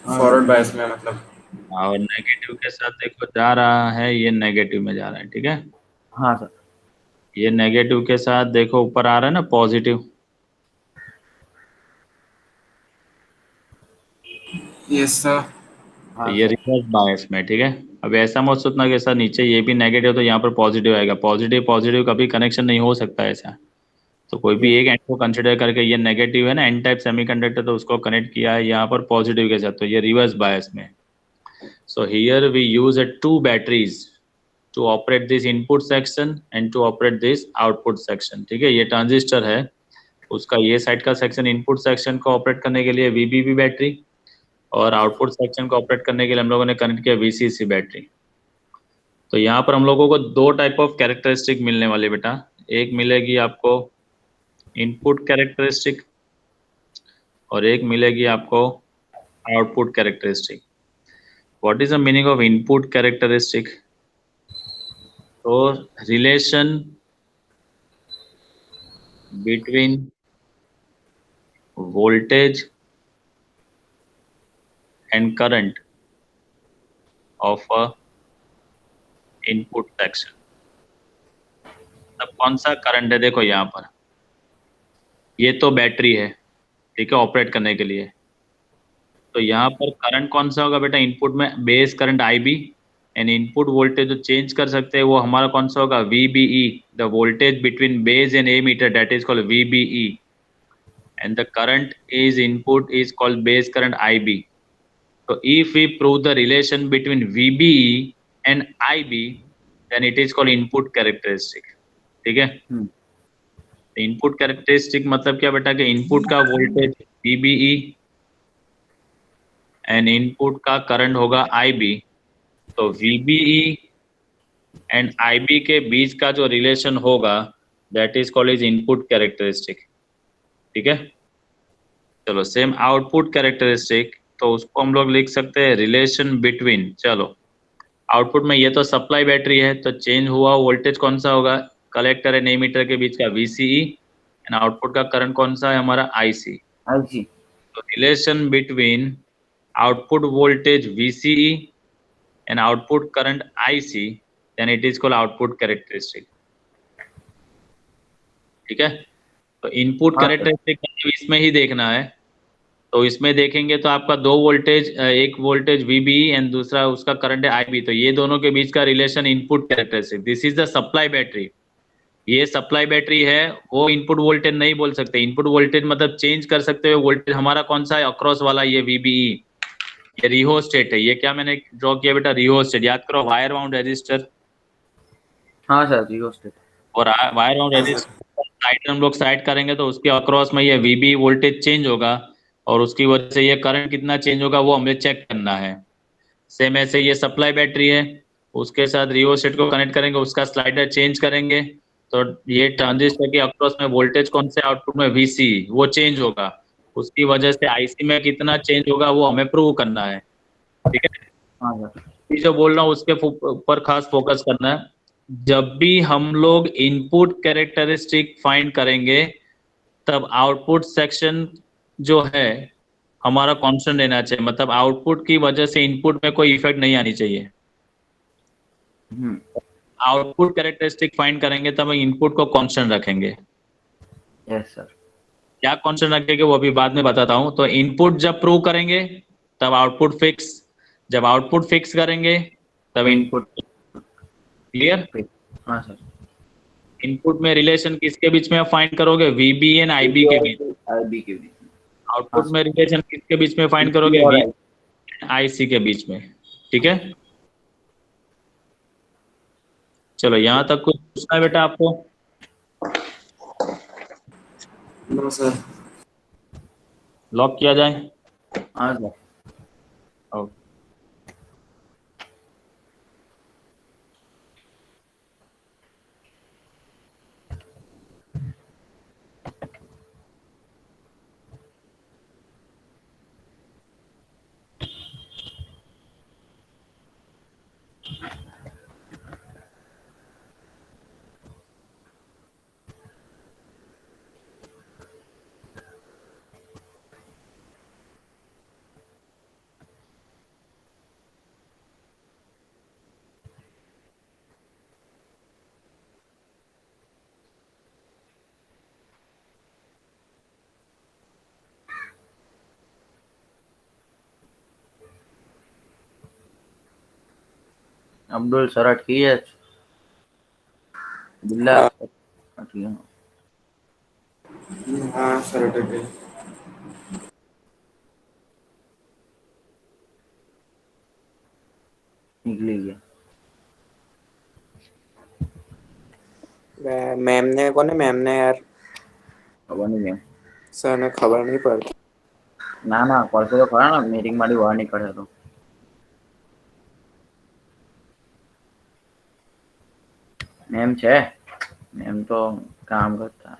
फॉरवर्ड बायस में मतलब। और नेगेटिव के साथ देखो जा रहा है, ये नेगेटिव में जा रहा है, ठीक है। हाँ सर। ये नेगेटिव के साथ देखो ऊपर आ रहा है ना पॉजिटिव, यस सर। तो ये रिवर्स बायस में, ठीक है। अब ऐसा मत सोचना कि सर नीचे ये भी नेगेटिव तो यहाँ पर पॉजिटिव आएगा, पॉजिटिव पॉजिटिव कभी कनेक्शन नहीं हो सकता ऐसा। तो कोई भी एक एंड को कंसिडर करके, ये नेगेटिव है ना एन टाइप सेमीकंडक्टर, तो उसको कनेक्ट किया है यहाँ पर पॉजिटिव के साथ, तो ये रिवर्स बायस में। So here we use a 2 batteries to operate this input section and to operate this output section, ठीक है। ये ट्रांजिस्टर है, उसका ये साइड का सेक्शन इनपुट सेक्शन को ऑपरेट करने के लिए VBB बैटरी, और आउटपुट सेक्शन को ऑपरेट करने के लिए हम लोगों ने कनेक्ट किया VCC बैटरी। तो यहाँ पर हम लोगों को 2 टाइप ऑफ कैरेक्टरिस्टिक मिलने वाले बेटा, एक मिलेगी आपको इनपुट कैरेक्टरिस्टिक और एक मिलेगी आपको output characteristic. What is the meaning of input characteristic? तो relation between voltage and current of a input section। अब कौन सा करंट है, देखो यहाँ पर ये तो बैटरी है, ठीक है, ऑपरेट करने के लिए। तो यहाँ पर करंट कौन सा होगा बेटा, इनपुट में base current IB and input voltage जो चेंज कर सकते हैं वो हमारा कौन सा होगा, VBE, the voltage between base and emitter, that is called VBE, and the current is input is called base current IB। So if we prove the relation between VBE and IB, then it is called input characteristic। ठीक है, input characteristic मतलब क्या बेटा, कि input का voltage VBE and input का current होगा IB। तो VBE एंड IB के बीच का जो रिलेशन होगा that is called is input characteristic. ठीक है, चलो सेम आउटपुट कैरेक्टरिस्टिक, तो उसको हम लोग लिख सकते हैं रिलेशन बिटवीन, चलो आउटपुट में ये तो सप्लाई बैटरी है, तो चेंज हुआ वोल्टेज कौन सा होगा, कलेक्टर एंड एमीटर के बीच का VCE एंड आउटपुट का करंट कौन सा है हमारा IC। तो relation between output voltage VCE and output current IC, then it is called output characteristic. ठीक है, तो इनपुट कैरेक्टरिस्टिक इसमें ही देखना है। तो इसमें देखेंगे तो आपका दो वोल्टेज, एक वोल्टेज VBE एंड दूसरा उसका करंट है IB, तो ये दोनों के बीच का relation input characteristic, this is the supply battery. ये सप्लाई बैटरी है, वो इनपुट वोल्टेज नहीं बोल सकते। इनपुट वोल्टेज मतलब चेंज कर सकते हो वोल्टेज हमारा कौन सा है, अक्रॉस वाला ये VBE, ये रिहोस्टेट है। ये क्या मैंने ड्रॉ किया बेटा, रिहोस्टेट, याद करो, वायर बाउंड रेजिस्टर। हाँ सर, रिहोस्टेट। और वायर बाउंड रेजिस्टर साइड हम लोग साइड करेंगे तो उसके अक्रॉस में ये VBE वोल्टेज चेंज होगा और उसकी वजह से ये करंट कितना चेंज होगा वो हमें चेक करना है। सेम ऐसे ये सप्लाई बैटरी है, उसके साथ रियोस्टेट को कनेक्ट करेंगे, उसका स्लाइडर चेंज करेंगे तो ये ट्रांजिस्टर के अक्रॉस में वोल्टेज कौन से, आउटपुट में VC, वो चेंज होगा, उसकी वजह से IC में कितना चेंज होगा वो हमें प्रूव करना है। ठीक है, हाँ सर, जो बोल रहा हूँ उसके ऊपर खास फोकस करना है। जब भी हम लोग इनपुट कैरेक्टरिस्टिक फाइंड करेंगे तब आउटपुट सेक्शन जो है हमारा कांस्टेंट रहना चाहिए, मतलब आउटपुट की वजह से इनपुट में कोई इफेक्ट नहीं आनी चाहिए। आउटपुट कैरेक्टरिस्टिक फाइंड करेंगे तब इनपुट को कांस्टेंट रखेंगे। Yes sir. क्या कांस्टेंट रखेंगे वो अभी बाद में बताता हूँ। तो इनपुट जब प्रूव करेंगे तब आउटपुट फिक्स, जब आउटपुट फिक्स करेंगे तब इनपुट। क्लियर? हाँ सर। इनपुट में रिलेशन किसके बीच में फाइंड करोगे, VBE एंड IB के बीच। IB के बीच। आउटपुट में रिलेशन किसके बीच में फाइंड करोगे, IC के बीच में। ठीक है, चलो यहाँ तक कुछ पूछना है बेटा आपको? No sir. लॉक किया जाए? हाँ सर। ओके, अब्दुल सर अटकी है। बिल्ला अटकी है। हाँ सर, अटक गए। निकली गया। मैम ने कौन है, मैम ने यार खबर नहीं है सर ने खबर नहीं पड़ती। ना ना कॉल पे तो खड़ा ना, मीटिंग मारी बाहर नहीं खड़े तो। मैम छे, मैम तो काम करता है।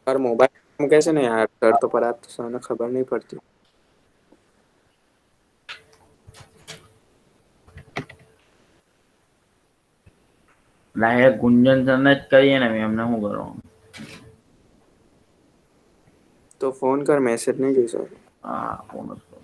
और मोबाइल में कैसे नहीं यार, सर तो पढ़ा तो सर ने खबर नहीं पड़ती। लाहे गुंजन सर ने कही है ना, मैम ने हूँ करो। तो फोन कर मैसेज नहीं જોઈ સર हाँ फोन उसको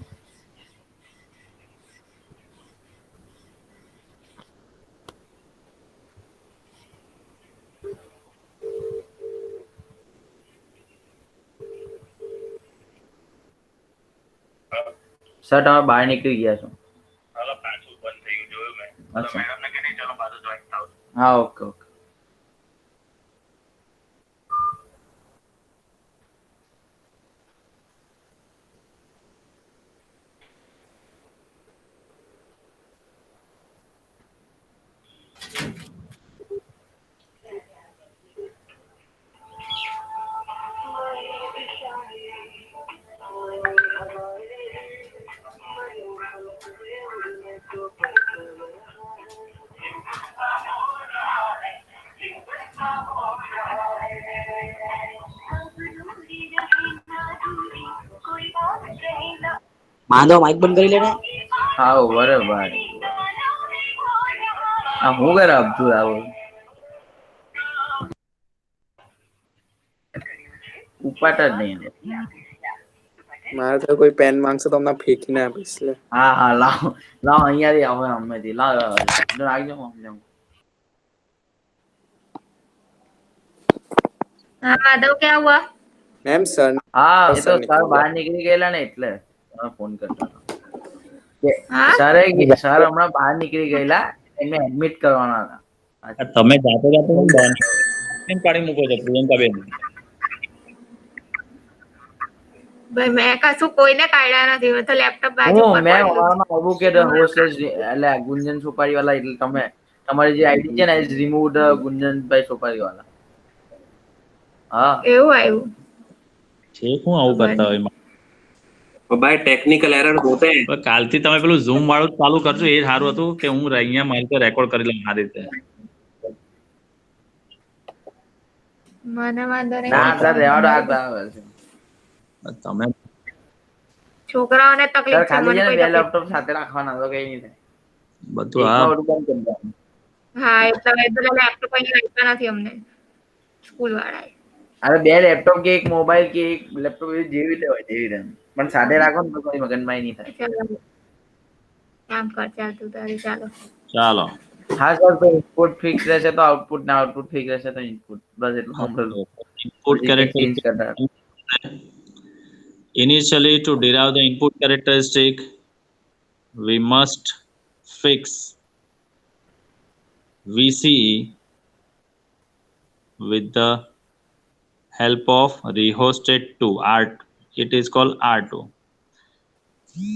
સર તમે બહાર નીકળી ગયા છો અચ્છા હા ઓકે ઓકે माधव माइक बंद કરી લેને હા બરાબર આ હું કરે અબ્દુલ આવો ઉપાટ જ નહીં મારે તો કોઈ પેન માંગશે તો હમણાં ફેંકીને આપીશ લે હા હા લાવ લાવ અહીંયાથી આવે હમણાંથી લાવ રાખજો हाँ माधव क्या हुआ? મેમ સર હા એ તો સર સર નીકળી બહાર નીકળી ગયેલા ને એટલે ફોન કરતા हाँ સર હમણાં બહાર નીકળી ગયેલા એમને એડમિટ કરવાના હતા તમે જાતે જાતે હું બહાર કેમ કાઢી મૂકો છો પ્રિયંકાબેન भाई मैं कशु कोई ने काढ़ा નથી मैं तो लैपटॉप बाजू હું પર મેં પડ્યું હમણાં આવ્યું કે હોસ્ટેજ એટલે ગુંજન સોપારી વાળા એટલે તમે તમારી જે આઈડી છે ને ઇઝ રિમૂવ્ડ ગુંજનભાઈ સોપારી વાળા હા એવું આવ્યું છે હું આવું કરતા હોય तो भाई टेक्निकल एरर होते हैं હવે કાલથી તમે પેલું ઝૂમ વાળું ચાલુ કરજો એ સારું હતું કે હું અહીંયા મારી રીતે રેકોર્ડ કરી લઉં આ રીતે મને વાંધો નહીં ના સર રહેવા દો આ તમે છોકરાઓને તકલીફ સર છે ખાલી મને છે ને કોઈ બે તકલીફ લેપટોપ સાથે રાખવાના તો કઈ નહીં થાય બધું એકમાં આ બધું બંધ કરી દેવાનું. હા એટલે લેપટોપ અહીંયા રાખતા નથી અમને સ્કૂલ વાળાએ અરે બે લેપટોપ કે એક મોબાઈલ કે એક લેપટોપ જેવી રીતે હોય તેવી રીતે પણ સાથે રાખો ને તો કોઈ મગજમારી નહીં થાય ચાલો કામ કર ચાલતું તારે ચાલો ચાલો હા સર તો ઇનપુટ ફિક્સ રહેશે તો આઉટપુટ ના આઉટપુટ ફિક્સ રહેશે તો ઇનપુટ બસ એટલું સાંભળેલું input ચેન્જ characteristic કરતા initially to derive the input characteristic we must fix VCE with the help of rheostat 2 R it is called R2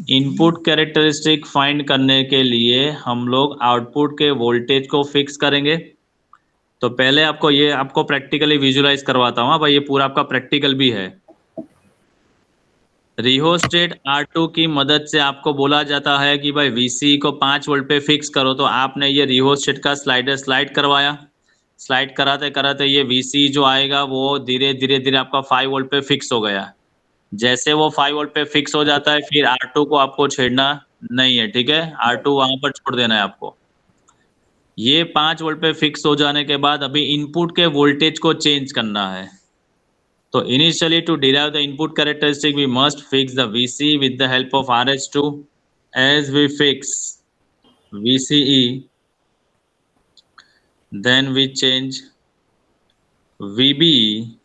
input characteristic find करने के लिए हम लोग आउटपुट के वोल्टेज को फिक्स करेंगे तो पहले आपको प्रैक्टिकली विजुलाइज करवाता हूँ भाई ये पूरा आपका प्रैक्टिकल भी है रिहोस्टेट R2 की मदद से आपको बोला जाता है कि भाई VCE को 5 वोल्ट पे फिक्स करो तो आपने ये रिहोस्टेट का स्लाइडर स्लाइड करवाया स्लाइड कराते कराते ये VCE जो आएगा वो धीरे धीरे आपका 5 वोल्ट पे फिक्स हो गया जैसे वो 5 वोल्ट पे फिक्स हो जाता है फिर R2 को आपको छेड़ना नहीं है ठीक है R2 वहां पर छोड़ देना है आपको ये 5 वोल्ट पे फिक्स हो जाने के बाद अभी इनपुट के वोल्टेज को चेंज करना है तो initially to derive the input characteristic we must fix the VCE with the help of RH2 as we fix VCE then we change VBE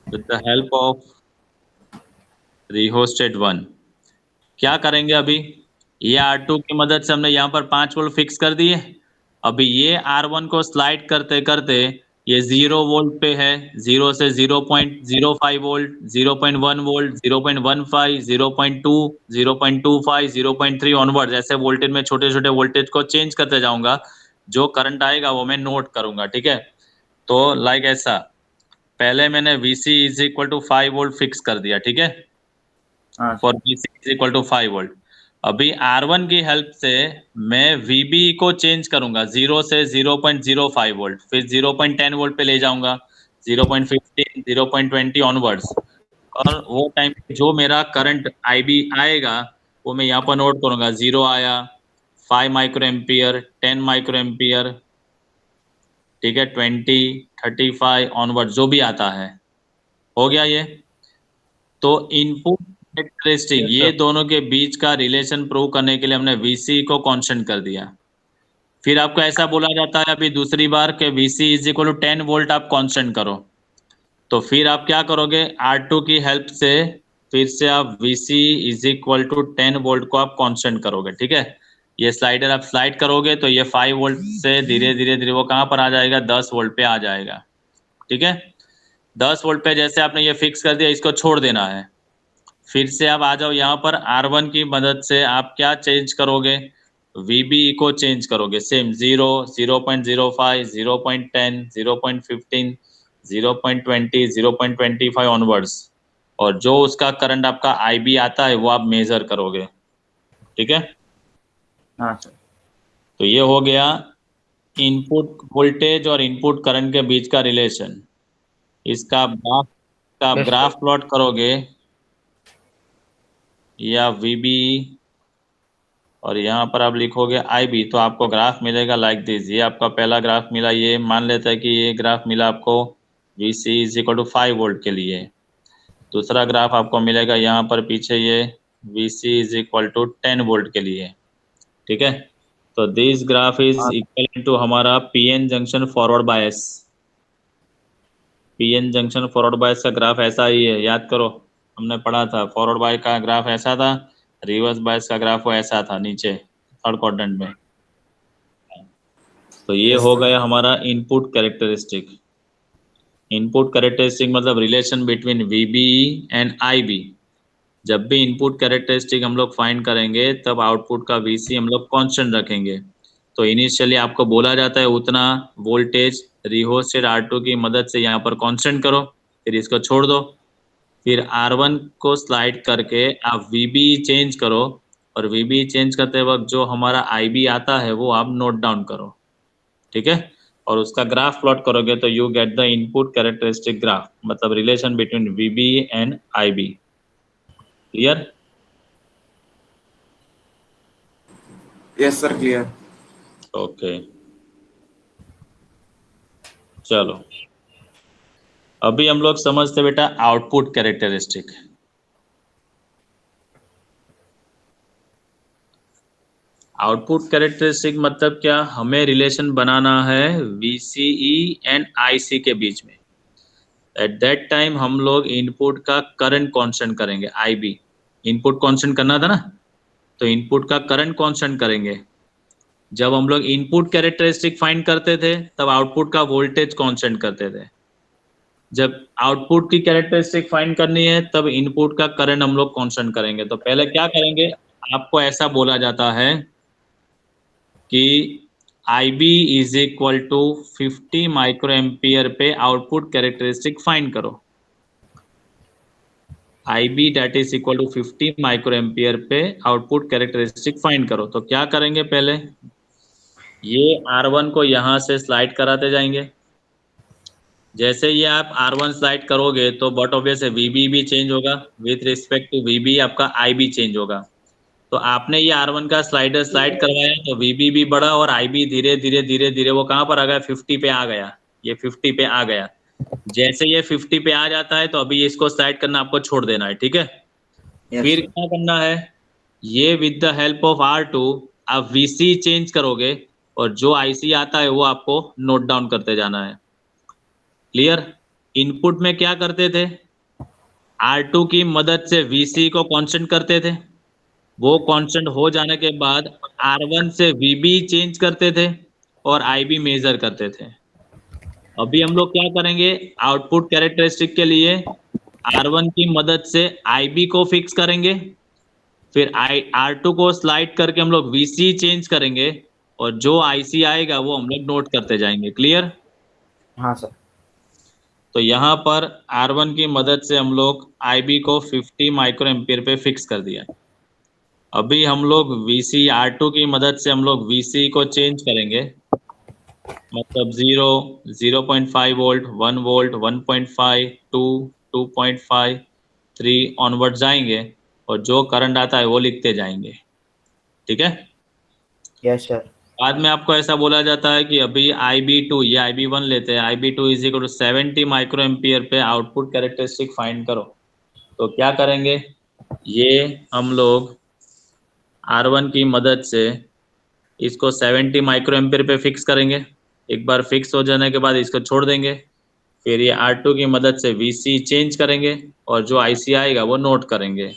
with the help of rheostat 1 क्या करेंगे अभी ये R2 की मदद से हमने यहाँ पर 5 वोल्ट फिक्स कर दिए अभी ये R1 को स्लाइड करते करते ये 0 वोल्ट पे है 0 से 0.05 वोल्ट 0.1 वोल्ट 0.15 0.2 0.25 0.3 ऑनवर्ड ऐसे वोल्टेज में छोटे छोटे वोल्टेज को चेंज करते जाऊंगा जो करंट आएगा वो मैं नोट करूंगा ठीक है तो लाइक ऐसा पहले मैंने VC is equal to 5 volt fix कर दिया ठीक है for VC is equal to 5 volt अभी R1 की हेल्प से मैं VB को चेंज करूंगा 0 से 0.05 वोल्ट फिर 0.10 वोल्ट पे ले जाऊंगा 0.15 0.20 ऑनवर्ड्स और वो टाइम जो मेरा करंट IB आएगा वो मैं यहाँ पर नोट करूंगा 0 आया 5 माइक्रो एम्पियर 10 माइक्रो एम्पियर ठीक है 20 35 ऑनवर्ड जो भी आता है हो गया ये। तो इनपुट कैरेक्टरिस्टिक, ये दोनों के बीच का रिलेशन प्रूव करने के लिए हमने VC को कांस्टेंट कर दिया। फिर आपको ऐसा बोला जाता है अभी दूसरी बार कि VC is equal to 10 volt आप कांस्टेंट करो। तो फिर आप क्या करोगे, R2 की हेल्प से फिर से आप VC is equal to 10 volt को आप कांस्टेंट करोगे। ठीक है, ये स्लाइडर आप स्लाइड करोगे तो ये 5 वोल्ट से धीरे धीरे धीरे वो कहाँ पर आ जाएगा, 10 वोल्ट पे आ जाएगा। ठीक है, 10 वोल्ट पे जैसे आपने ये फिक्स कर दिया, इसको छोड़ देना है। फिर से आप आ जाओ यहाँ पर, R1 की मदद से आप क्या चेंज करोगे, VB को चेंज करोगे। सेम 0, 0.05, 0.10, 0.15, 0.20, 0.25 ऑनवर्ड्स, और जो उसका करंट आपका IB आता है वो आप मेजर करोगे। ठीक है, हाँ सर। तो ये हो गया इनपुट वोल्टेज और इनपुट करंट के बीच का रिलेशन। इसका आप ग्राफ प्लॉट करोगे, या VB और यहाँ पर आप लिखोगे IB, तो आपको ग्राफ मिलेगा लाइक दिस। ये आपका पहला ग्राफ मिला, ये मान लेते हैं कि ये ग्राफ मिला आपको VC is equal to 5 volt के लिए। दूसरा ग्राफ आपको मिलेगा यहाँ पर पीछे, ये VC is equal to 10 volt के लिए। ठीक है, तो this graph is equal to हमारा PN junction forward bias. PN junction forward bias का ग्राफ ऐसा ही है, याद करो हमने पढ़ा था। फॉरवर्ड बायस का ग्राफ ऐसा था, रिवर्स बायस का ग्राफ वो ऐसा था नीचे थर्ड क्वाड्रेंट में। तो ये हो गया हमारा इनपुट कैरेक्टरिस्टिक। इनपुट कैरेक्टरिस्टिक मतलब relation between VB and IB। जब भी इनपुट कैरेक्टरिस्टिक हम लोग फाइंड करेंगे तब आउटपुट का VC हम लोग कांस्टेंट रखेंगे। तो इनिशियली आपको बोला जाता है उतना वोल्टेज रिहोस्टेट R2 की मदद से यहाँ पर कांस्टेंट करो, फिर इसको छोड़ दो, फिर R1 को स्लाइड करके आप VB चेंज करो, और VB चेंज करते वक्त जो हमारा IB आता है वो आप नोट डाउन करो। ठीक है, और उसका ग्राफ प्लॉट करोगे तो you get the input characteristic graph, मतलब relation between VB and IB। Clear? Yes sir, clear. Okay, चलो अभी हम लोग समझते बेटा आउटपुट कैरेक्टरिस्टिक। आउटपुट कैरेक्टरिस्टिक मतलब क्या, हमें रिलेशन बनाना है VCE एंड IC के बीच में। एट दैट टाइम हम लोग इनपुट का करंट कांस्टेंट करेंगे, IB। इनपुट कांस्टेंट करना था ना, तो इनपुट का करंट कांस्टेंट करेंगे। जब हम लोग इनपुट कैरेक्टरिस्टिक फाइंड करते थे तब आउटपुट का वोल्टेज कांस्टेंट करते थे। जब आउटपुट की कैरेक्टरिस्टिक फाइंड करनी है तब इनपुट का करंट हम लोग कांस्टेंट करेंगे। तो पहले क्या करेंगे, आपको ऐसा बोला जाता है कि IB is equal to 50 micro ampere पे आउटपुट कैरेक्टरिस्टिक फाइंड करो। IB that is equal to 50 micro ampere पे आउटपुट कैरेक्टरिस्टिक फाइंड करो। तो क्या करेंगे, पहले ये R1 को यहाँ से स्लाइड कराते जाएंगे। जैसे ये आप R1 स्लाइड करोगे तो बट ऑब्वियस है VB भी चेंज होगा, विथ रिस्पेक्ट टू VB आपका IB चेंज होगा। तो आपने ये R1 का स्लाइडर स्लाइड करवाया तो VB भी बढ़ा और IB धीरे धीरे धीरे धीरे वो कहाँ पर आ गया, 50 पे आ गया। ये 50 पे आ गया। जैसे ये 50 पे आ जाता है तो अभी इसको स्लाइड करना आपको छोड़ देना है। ठीक है, फिर क्या करना है, ये with the help of R2 आप VC चेंज करोगे और जो IC आता है वो आपको नोट डाउन करते जाना है। क्लियर? इनपुट में क्या करते थे, R2 की मदद से VC को कांस्टेंट करते थे, वो कांस्टेंट हो जाने के बाद R1 से VB चेंज करते थे और IB मेजर करते थे। अभी हम लोग क्या करेंगे, आउटपुट कैरेक्टरिस्टिक के लिए R1 की मदद से IB को फिक्स करेंगे, फिर R2 को स्लाइड करके हम लोग VC चेंज करेंगे और जो IC आएगा वो हम लोग नोट करते जाएंगे। क्लियर? हाँ सर। तो यहाँ पर R1 की मदद से हम लोग IB को 50 माइक्रो एम्पियर पे फिक्स कर दिया। अभी हम लोग VC R2 की मदद से हम लोग VC को चेंज करेंगे, मतलब 0, 0.5 वोल्ट, 1 वोल्ट, 1.5, 2, 2.5, 3 ऑनवर्ड जाएंगे और जो करंट आता है वो लिखते जाएंगे। ठीक है? Yes sir. बाद में आपको ऐसा बोला जाता है कि अभी IB2 ये IB1 लेते हैं, IB2 is equal to 70 micro ampere पे आउटपुट कैरेक्टरिस्टिक फाइंड करो। तो क्या करेंगे, ये हम लोग R1 की मदद से इसको 70 माइक्रो एम्पियर पे फिक्स करेंगे। एक बार फिक्स हो जाने के बाद इसको छोड़ देंगे, फिर ये R2 की मदद से VC चेंज करेंगे और जो IC आएगा वो नोट करेंगे।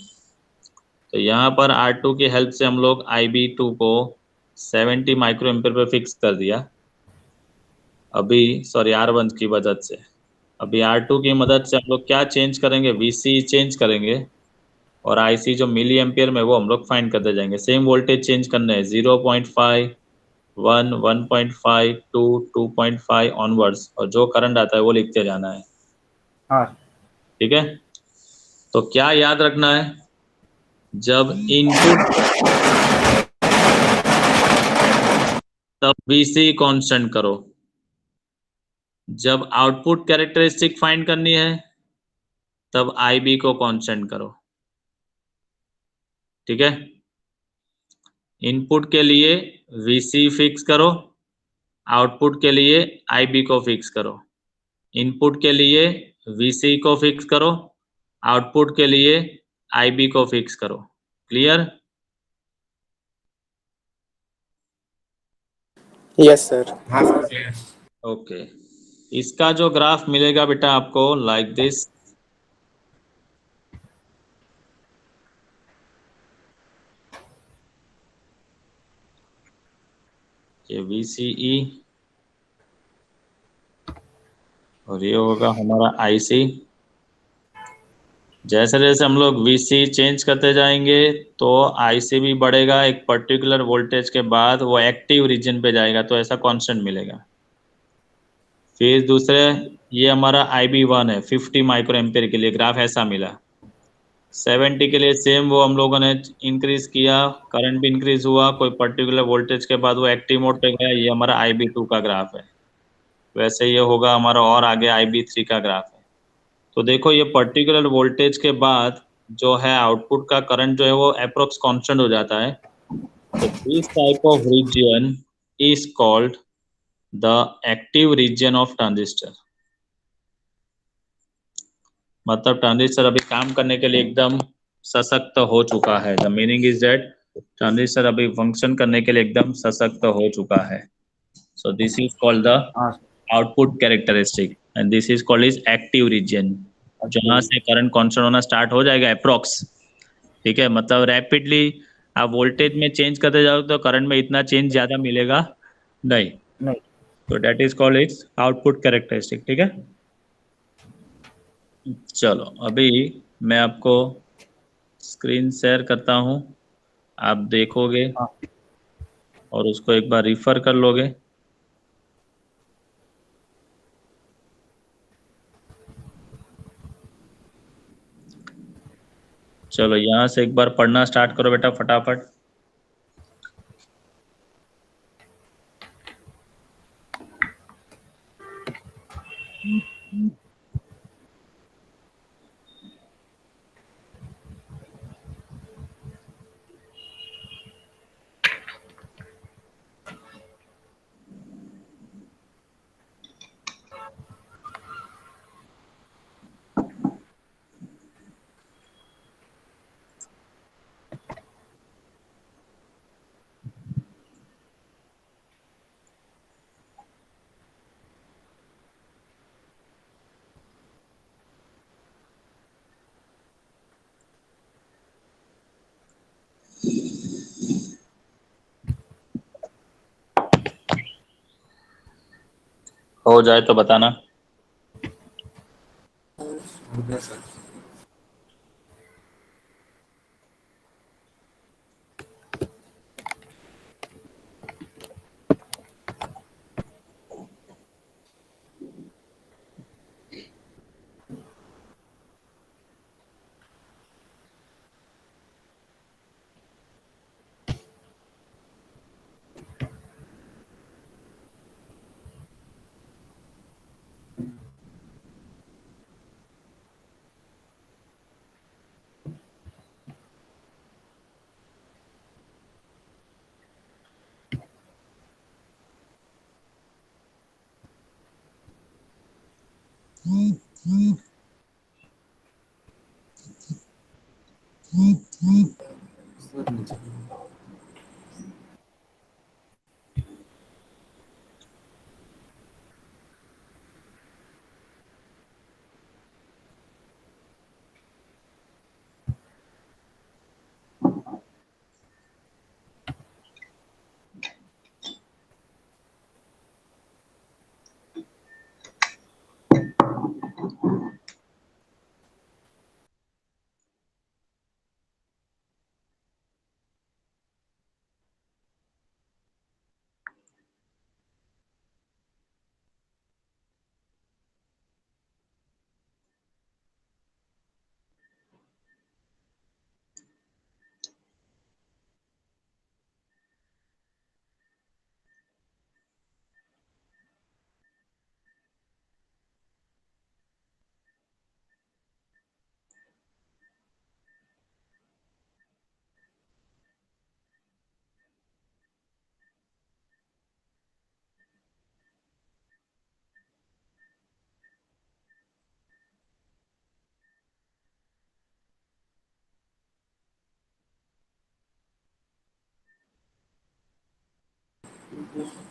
तो यहाँ पर R2 की हेल्प से हम लोग IB2 को 70 माइक्रो एम्पियर पे फिक्स कर दिया। अभी सॉरी R1 की मदद से, अभी R2 की मदद से हम लोग क्या चेंज करेंगे, VC चेंज करेंगे और IC जो मिली एम्पियर में वो हम लोग फाइंड करते जाएंगे। सेम वोल्टेज चेंज करना है, 0.5 1 1.5 2 2.5 ऑनवर्ड्स, और जो करंट आता है वो लिखते जाना है। हाँ ठीक है, तो क्या याद रखना है, जब इनपुट तब VC कांस्टेंट करो, जब आउटपुट कैरेक्टरिस्टिक फाइंड करनी है तब IB को कांस्टेंट करो। ठीक है, इनपुट के लिए VC फिक्स करो, आउटपुट के लिए IB को फिक्स करो। इनपुट के लिए VC को फिक्स करो, आउटपुट के लिए IB को फिक्स करो। क्लियर? Yes sir. हाँ सर। ओके, इसका जो ग्राफ मिलेगा बेटा आपको लाइक दिस, ये VCE और ये होगा हमारा IC। जैसे जैसे हम लोग VC चेंज करते जाएंगे तो IC भी बढ़ेगा, एक पर्टिकुलर वोल्टेज के बाद वो एक्टिव रीजन पे जाएगा, तो ऐसा कांस्टेंट मिलेगा। फिर दूसरे ये हमारा IB1 है 50 माइक्रो एम्पियर के लिए, ग्राफ ऐसा मिला। 70 के लिए सेम वो हम लोगों ने इंक्रीज किया, करंट भी इंक्रीज हुआ, कोई पर्टिकुलर वोल्टेज के बाद वो एक्टिव मोड पे गया, ये हमारा IB2 का ग्राफ है। वैसे ये होगा हमारा और आगे IB3 का ग्राफ है। तो देखो ये पर्टिकुलर वोल्टेज के बाद जो है आउटपुट का करंट जो है वो अप्रोक्स कांस्टेंट हो जाता है। तो this type of region is called the active region of transistor. मतलब ट्रांजिस्टर अभी काम करने के लिए एकदम सशक्त हो चुका है। The meaning is that transistor अभी फंक्शन करने के लिए एकदम सशक्त हो चुका है। So this is called the हाँ output characteristic and this is called is active region. जहाँ से करंट कांस्टेंट होना स्टार्ट हो जाएगा अप्रोक्स, ठीक है, मतलब रैपिडली आप वोल्टेज में चेंज करते जाओ तो करंट में इतना चेंज ज्यादा मिलेगा नहीं। नहीं। तो that is called its output characteristic. ठीक है, चलो अभी मैं आपको स्क्रीन शेयर करता हूँ, आप देखोगे हाँ। और उसको एक बार रिफर कर लोगे। चलो यहाँ से एक बार पढ़ना स्टार्ट करो बेटा फटाफट। हो जाए तो बताना।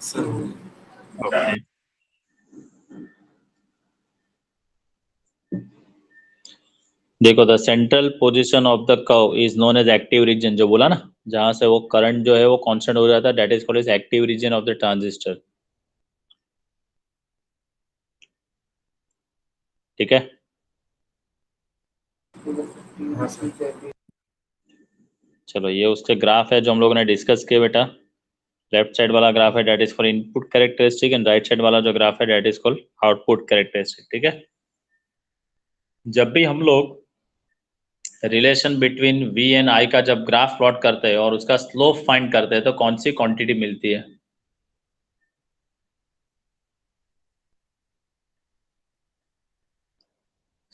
Sir Okay. देखो the central position of the curve is known as active region, जो बोला ना, जहां से वो करंट जो है वो कांस्टेंट हो जाता है, that is called as active region of the transistor. ठीक है, हाँ सर। चलो ये उसके ग्राफ है जो हम लोगों ने डिस्कस किए बेटा। लेफ्ट साइड वाला ग्राफ है that is for input characteristic and right side वाला जो ग्राफ है that is called output characteristic. ठीक है, जब भी हम लोग relation between V and I का जब ग्राफ प्लॉट करते हैं और उसका स्लोप फाइंड करते हैं तो कौन सी क्वांटिटी मिलती है?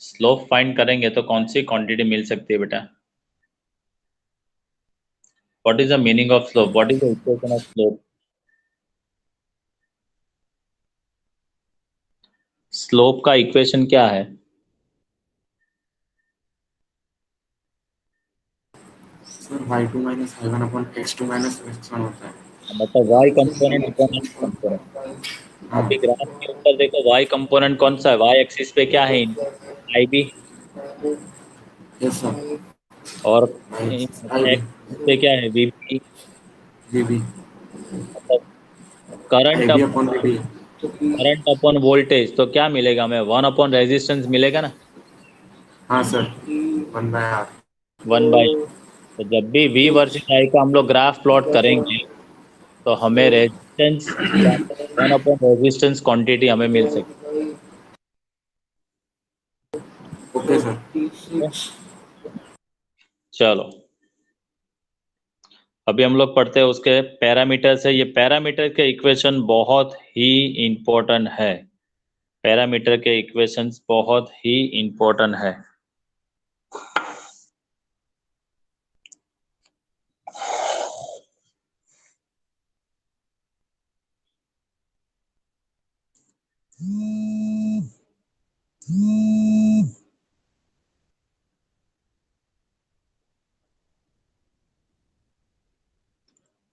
स्लोप फाइंड करेंगे तो कौन सी क्वांटिटी मिल सकती है बेटा? What is the meaning of slope? What is the equation of slope? Slope का इक्वेशन क्या है? Sir y2 minus y1 upon x2 minus x1 होता है। मतलब y component upon x component. हाँ अभी ग्राफ के ऊपर देखो y कंपोनेंट कौन सा है? y एक्सिस पे क्या है? IB। Yes sir. और आई x पे क्या है? VB। बी मतलब current I upon B. Current upon voltage, तो क्या मिलेगा हमें? 1 अपॉन रेजिस्टेंस मिलेगा ना, हाँ सर 1/R। 1/। तो जब भी V वर्सेस I का हम लोग ग्राफ प्लॉट करेंगे तो हमें रेजिस्टेंस 1 अपॉन रेजिस्टेंस क्वांटिटी हमें मिल सकती ओके सर। है। चलो अभी हम लोग पढ़ते हैं उसके पैरामीटर से। ये पैरामीटर के इक्वेशन बहुत ही इंपॉर्टेंट है, पैरामीटर के इक्वेशंस बहुत ही इंपॉर्टेंट है।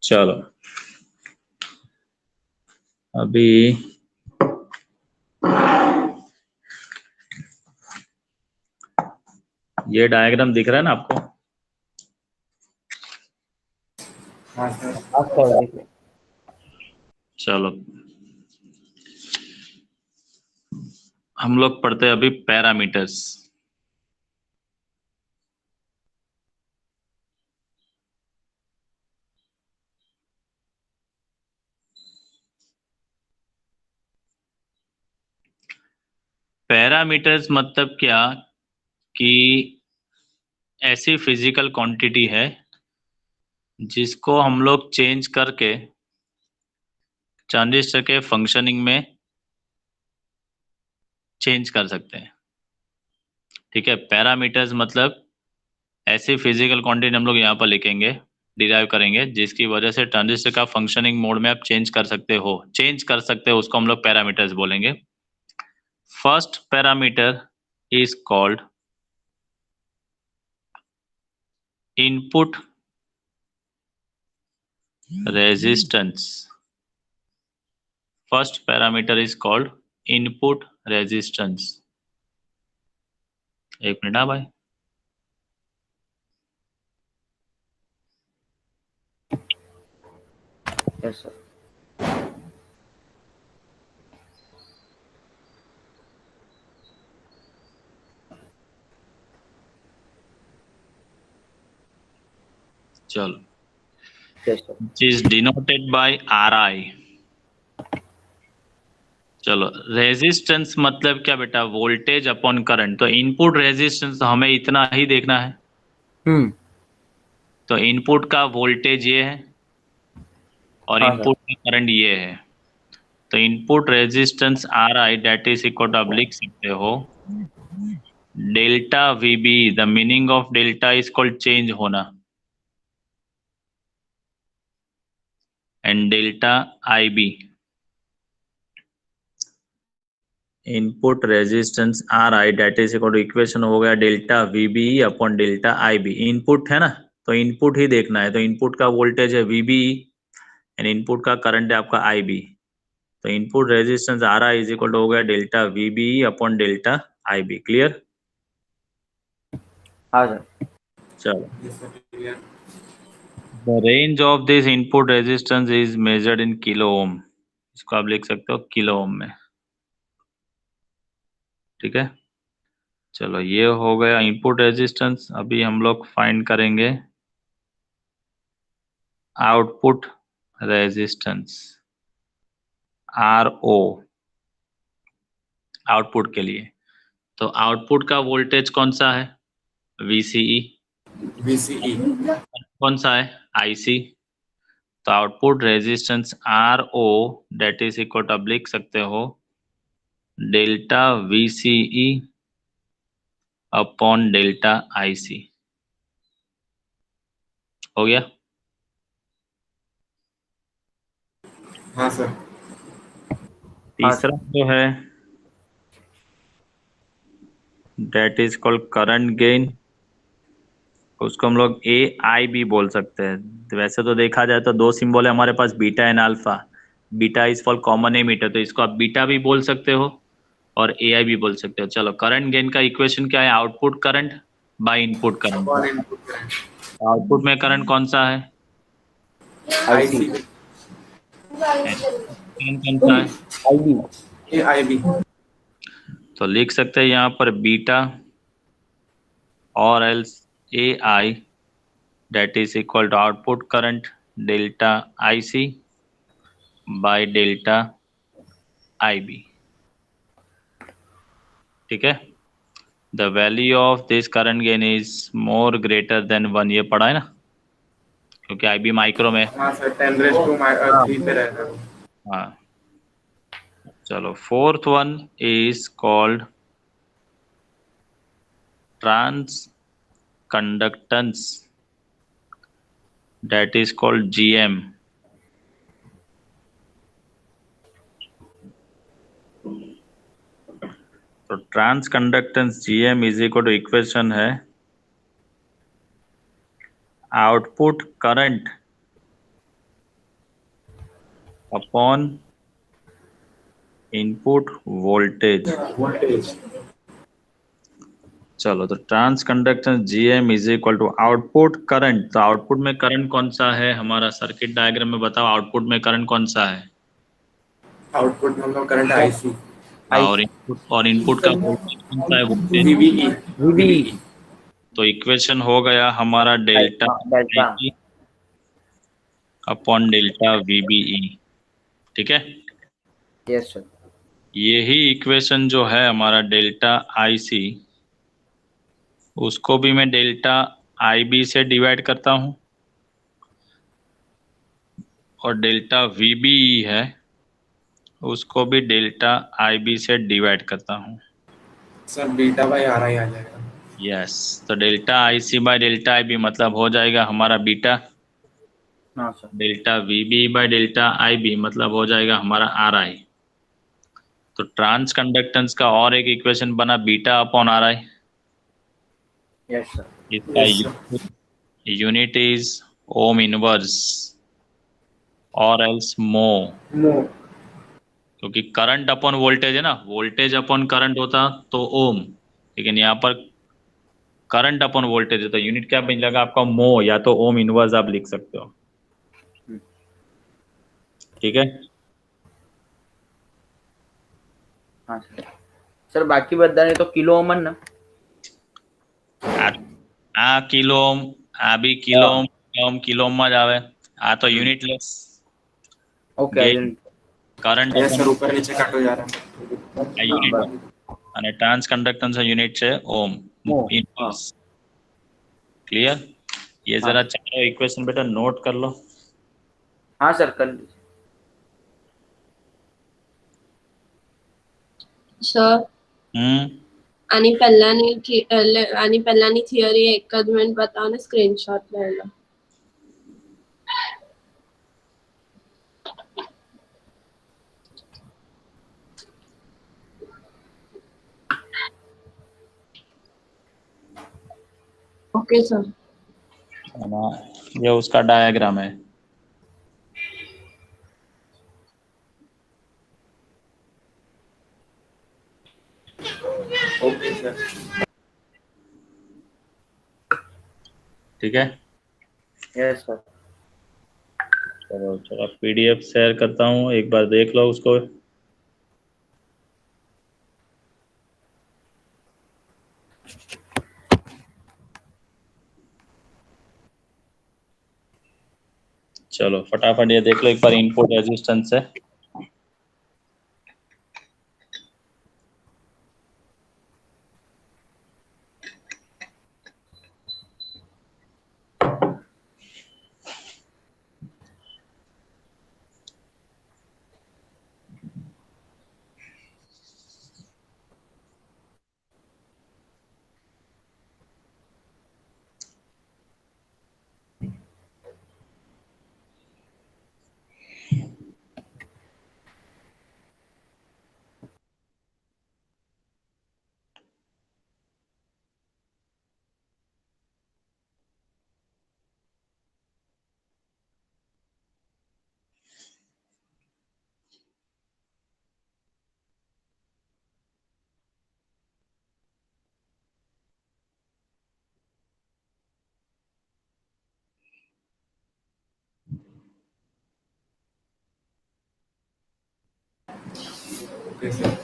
चलो अभी ये डायग्राम दिख रहा है ना आपको? हाँ सर। चलो हम लोग पढ़ते हैं अभी पैरामीटर्स। पैरामीटर्स मतलब क्या कि ऐसी फिजिकल क्वांटिटी है जिसको हम लोग चेंज करके ट्रांजिस्टर के फंक्शनिंग में चेंज कर सकते हैं। ठीक है, पैरामीटर्स मतलब ऐसी फिजिकल क्वांटिटी हम लोग यहाँ पर लिखेंगे, डिराइव करेंगे, जिसकी वजह से ट्रांजिस्टर का फंक्शनिंग मोड में आप चेंज कर सकते हो, उसको हम लोग पैरामीटर्स बोलेंगे। first parameter is called input resistance. First parameter is called input resistance. एक मिनट भाई, यस सर। चलो, yes sir. which is denoted by Ri. चलो, रेजिस्टेंस मतलब क्या बेटा? Voltage upon current. तो इनपुट रेजिस्टेंस हमें इतना ही देखना है। तो इनपुट का वोल्टेज ये है और हाँ, इनपुट का करंट ये है। तो input resistance Ri that is equal to, आप लिख सकते हो delta VB। The meaning of delta is called change होना, and delta IB input resistance Ri that is equal to, equation हो गया delta VB upon delta IB। Input है ना, तो इनपुट ही देखना है। तो इनपुट का वोल्टेज है VB एंड इनपुट का करंट है आपका IB। तो input resistance Ri is equal to हो गया delta VB upon delta IB। Clear? हाँ सर। चलो, the range of this input resistance is measured in kilo ohm. इसको आप लिख सकते हो किलो ओम में। ठीक है, चलो ये हो गया इनपुट रेजिस्टेंस। अभी हम लोग फाइंड करेंगे आउटपुट रेजिस्टेंस RO आउटपुट के लिए। तो आउटपुट का वोल्टेज कौन सा है? VCE। कौन सा है? IC। तो output resistance RO that is equal to, आप लिख सकते हो delta VCE upon delta IC। हो गया? हाँ सर। तीसरा जो है that is called current gain. उसको हम लोग AIB बोल सकते हैं। वैसे तो देखा जाए तो दो सिंबल है हमारे पास, beta and alpha. Beta is for common emitter, तो इसको आप बीटा भी बोल सकते हो और AI भी बोल सकते हो। चलो, करंट गेन का इक्वेशन क्या है? Output current by input current. Output में करंट कौन सा है? IC। कौन सा है? IB। तो लिख सकते हैं यहाँ पर बीटा और else AI that is equal to output current delta IC by delta IB। ठीक है, the value of this current gain is more greater than 1। ये पढ़ा है ना, क्योंकि IB माइक्रो में। हाँ सर, 10⁻³ पे रहता है। हाँ, चलो, fourth one is called transconductance that is called GM। तो transconductance GM is equal to, equation है output current upon input voltage. चलो, तो transconductance GM is equal to output current. तो आउटपुट में current कौन सा है हमारा? सर्किट डायग्राम में बताओ, आउटपुट में करंट कौन सा है? आउटपुट में हम लोग करंट IC और इनपुट का वोल्टेज कौन सा है? Voltage VBE। तो इक्वेशन हो गया हमारा delta IC upon delta VBE। ठीक है, यस सर। यही इक्वेशन जो है हमारा डेल्टा IC, उसको भी मैं डेल्टा IB से डिवाइड करता हूँ, और डेल्टा VBE है उसको भी डेल्टा IB से डिवाइड करता हूँ। सर बीटा बाय RI आ जाएगा। यस, तो delta IC by delta IB मतलब हो जाएगा हमारा बीटा। हाँ sir. Delta VBE bye delta IB मतलब हो जाएगा हमारा RI। तो ट्रांस कंडक्टेंस का और एक इक्वेशन बना beta upon are I. Yes sir. इसका यूनिट इज ओम इनवर्स और एल्स मो, क्योंकि करंट अपॉन वोल्टेज है ना, वोल्टेज अपॉन करंट होता तो ओम, लेकिन यहाँ पर करंट अपॉन वोल्टेज है तो यूनिट क्या बन जाएगा आपका, मो, या तो ओम इनवर्स आप लिख सकते हो। ठीक है। हाँ सर, बाकी बधाने तो किलो ओमन ना, आ किलो ओम, आ भी किलो ओम, किलो ओम में જ આવે, આ તો યુનિટલેસ। ओके કરંટ यस सर, ऊपर नीचे काटो जा रहा है। યુનિટ અને ટ્રાન્સ કંડક્ટન્સ યુનિટ છે ઓમ ઇનवर्स। क्लियर? ये जरा चारों इक्वेशन बेटा नोट कर लो। हाँ सर कर लीजिए। સર આની પહેલાની થિયરી એક જ મિનિટ બતાવો ને, સ્ક્રીનશોટ લઈ લો। Okay sir. ये उसका डायग्राम है। Okay sir. ठीक है। Yes sir. चलो चलो पीडीएफ शेयर करता हूँ, एक बार देख लो उसको। चलो फटाफट ये देख लो एक बार, इनपुट रेजिस्टेंस है। Okay sir.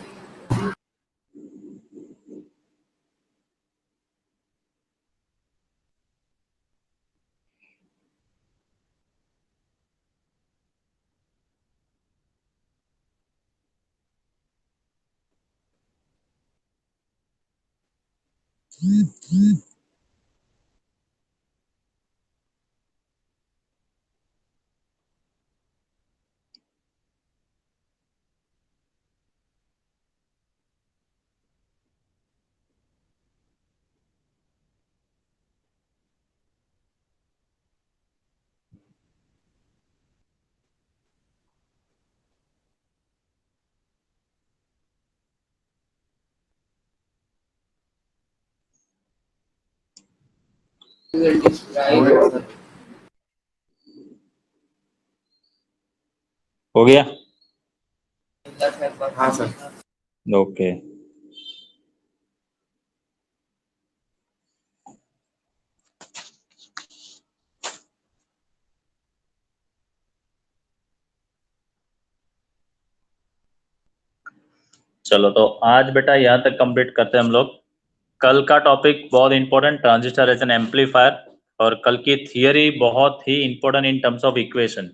हो गया? हाँ सर। ओके। चलो तो आज बेटा यहाँ तक कंप्लीट करते हैं हम लोग। कल का टॉपिक बहुत important, transistor as an amplifier, और कल की थियरी बहुत ही important in terms of equation.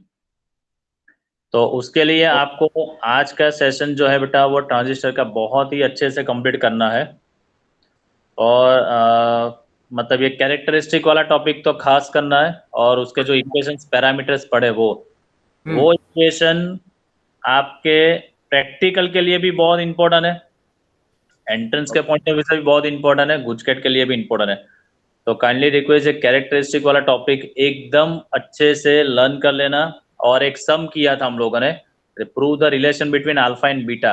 तो उसके लिए आपको आज का सेशन जो है बेटा वो ट्रांजिस्टर का बहुत ही अच्छे से कंप्लीट करना है। और मतलब ये कैरेक्टरिस्टिक वाला टॉपिक तो खास करना है, और उसके जो इक्वेशंस पैरामीटर्स पढ़े वो इक्वेशन आपके प्रैक्टिकल के लिए भी बहुत इंपॉर्टेंट है, एंट्रेंस के पॉइंट ऑफ व्यू से भी बहुत इंपॉर्टेंट है, गुजकेट के लिए भी इंपॉर्टेंट है। तो काइंडली रिक्वेस्ट है कैरेक्टरिस्टिक वाला टॉपिक एकदम अच्छे से लर्न कर लेना। और एक सम किया था हम लोगों ने, prove the relation between alpha and beta.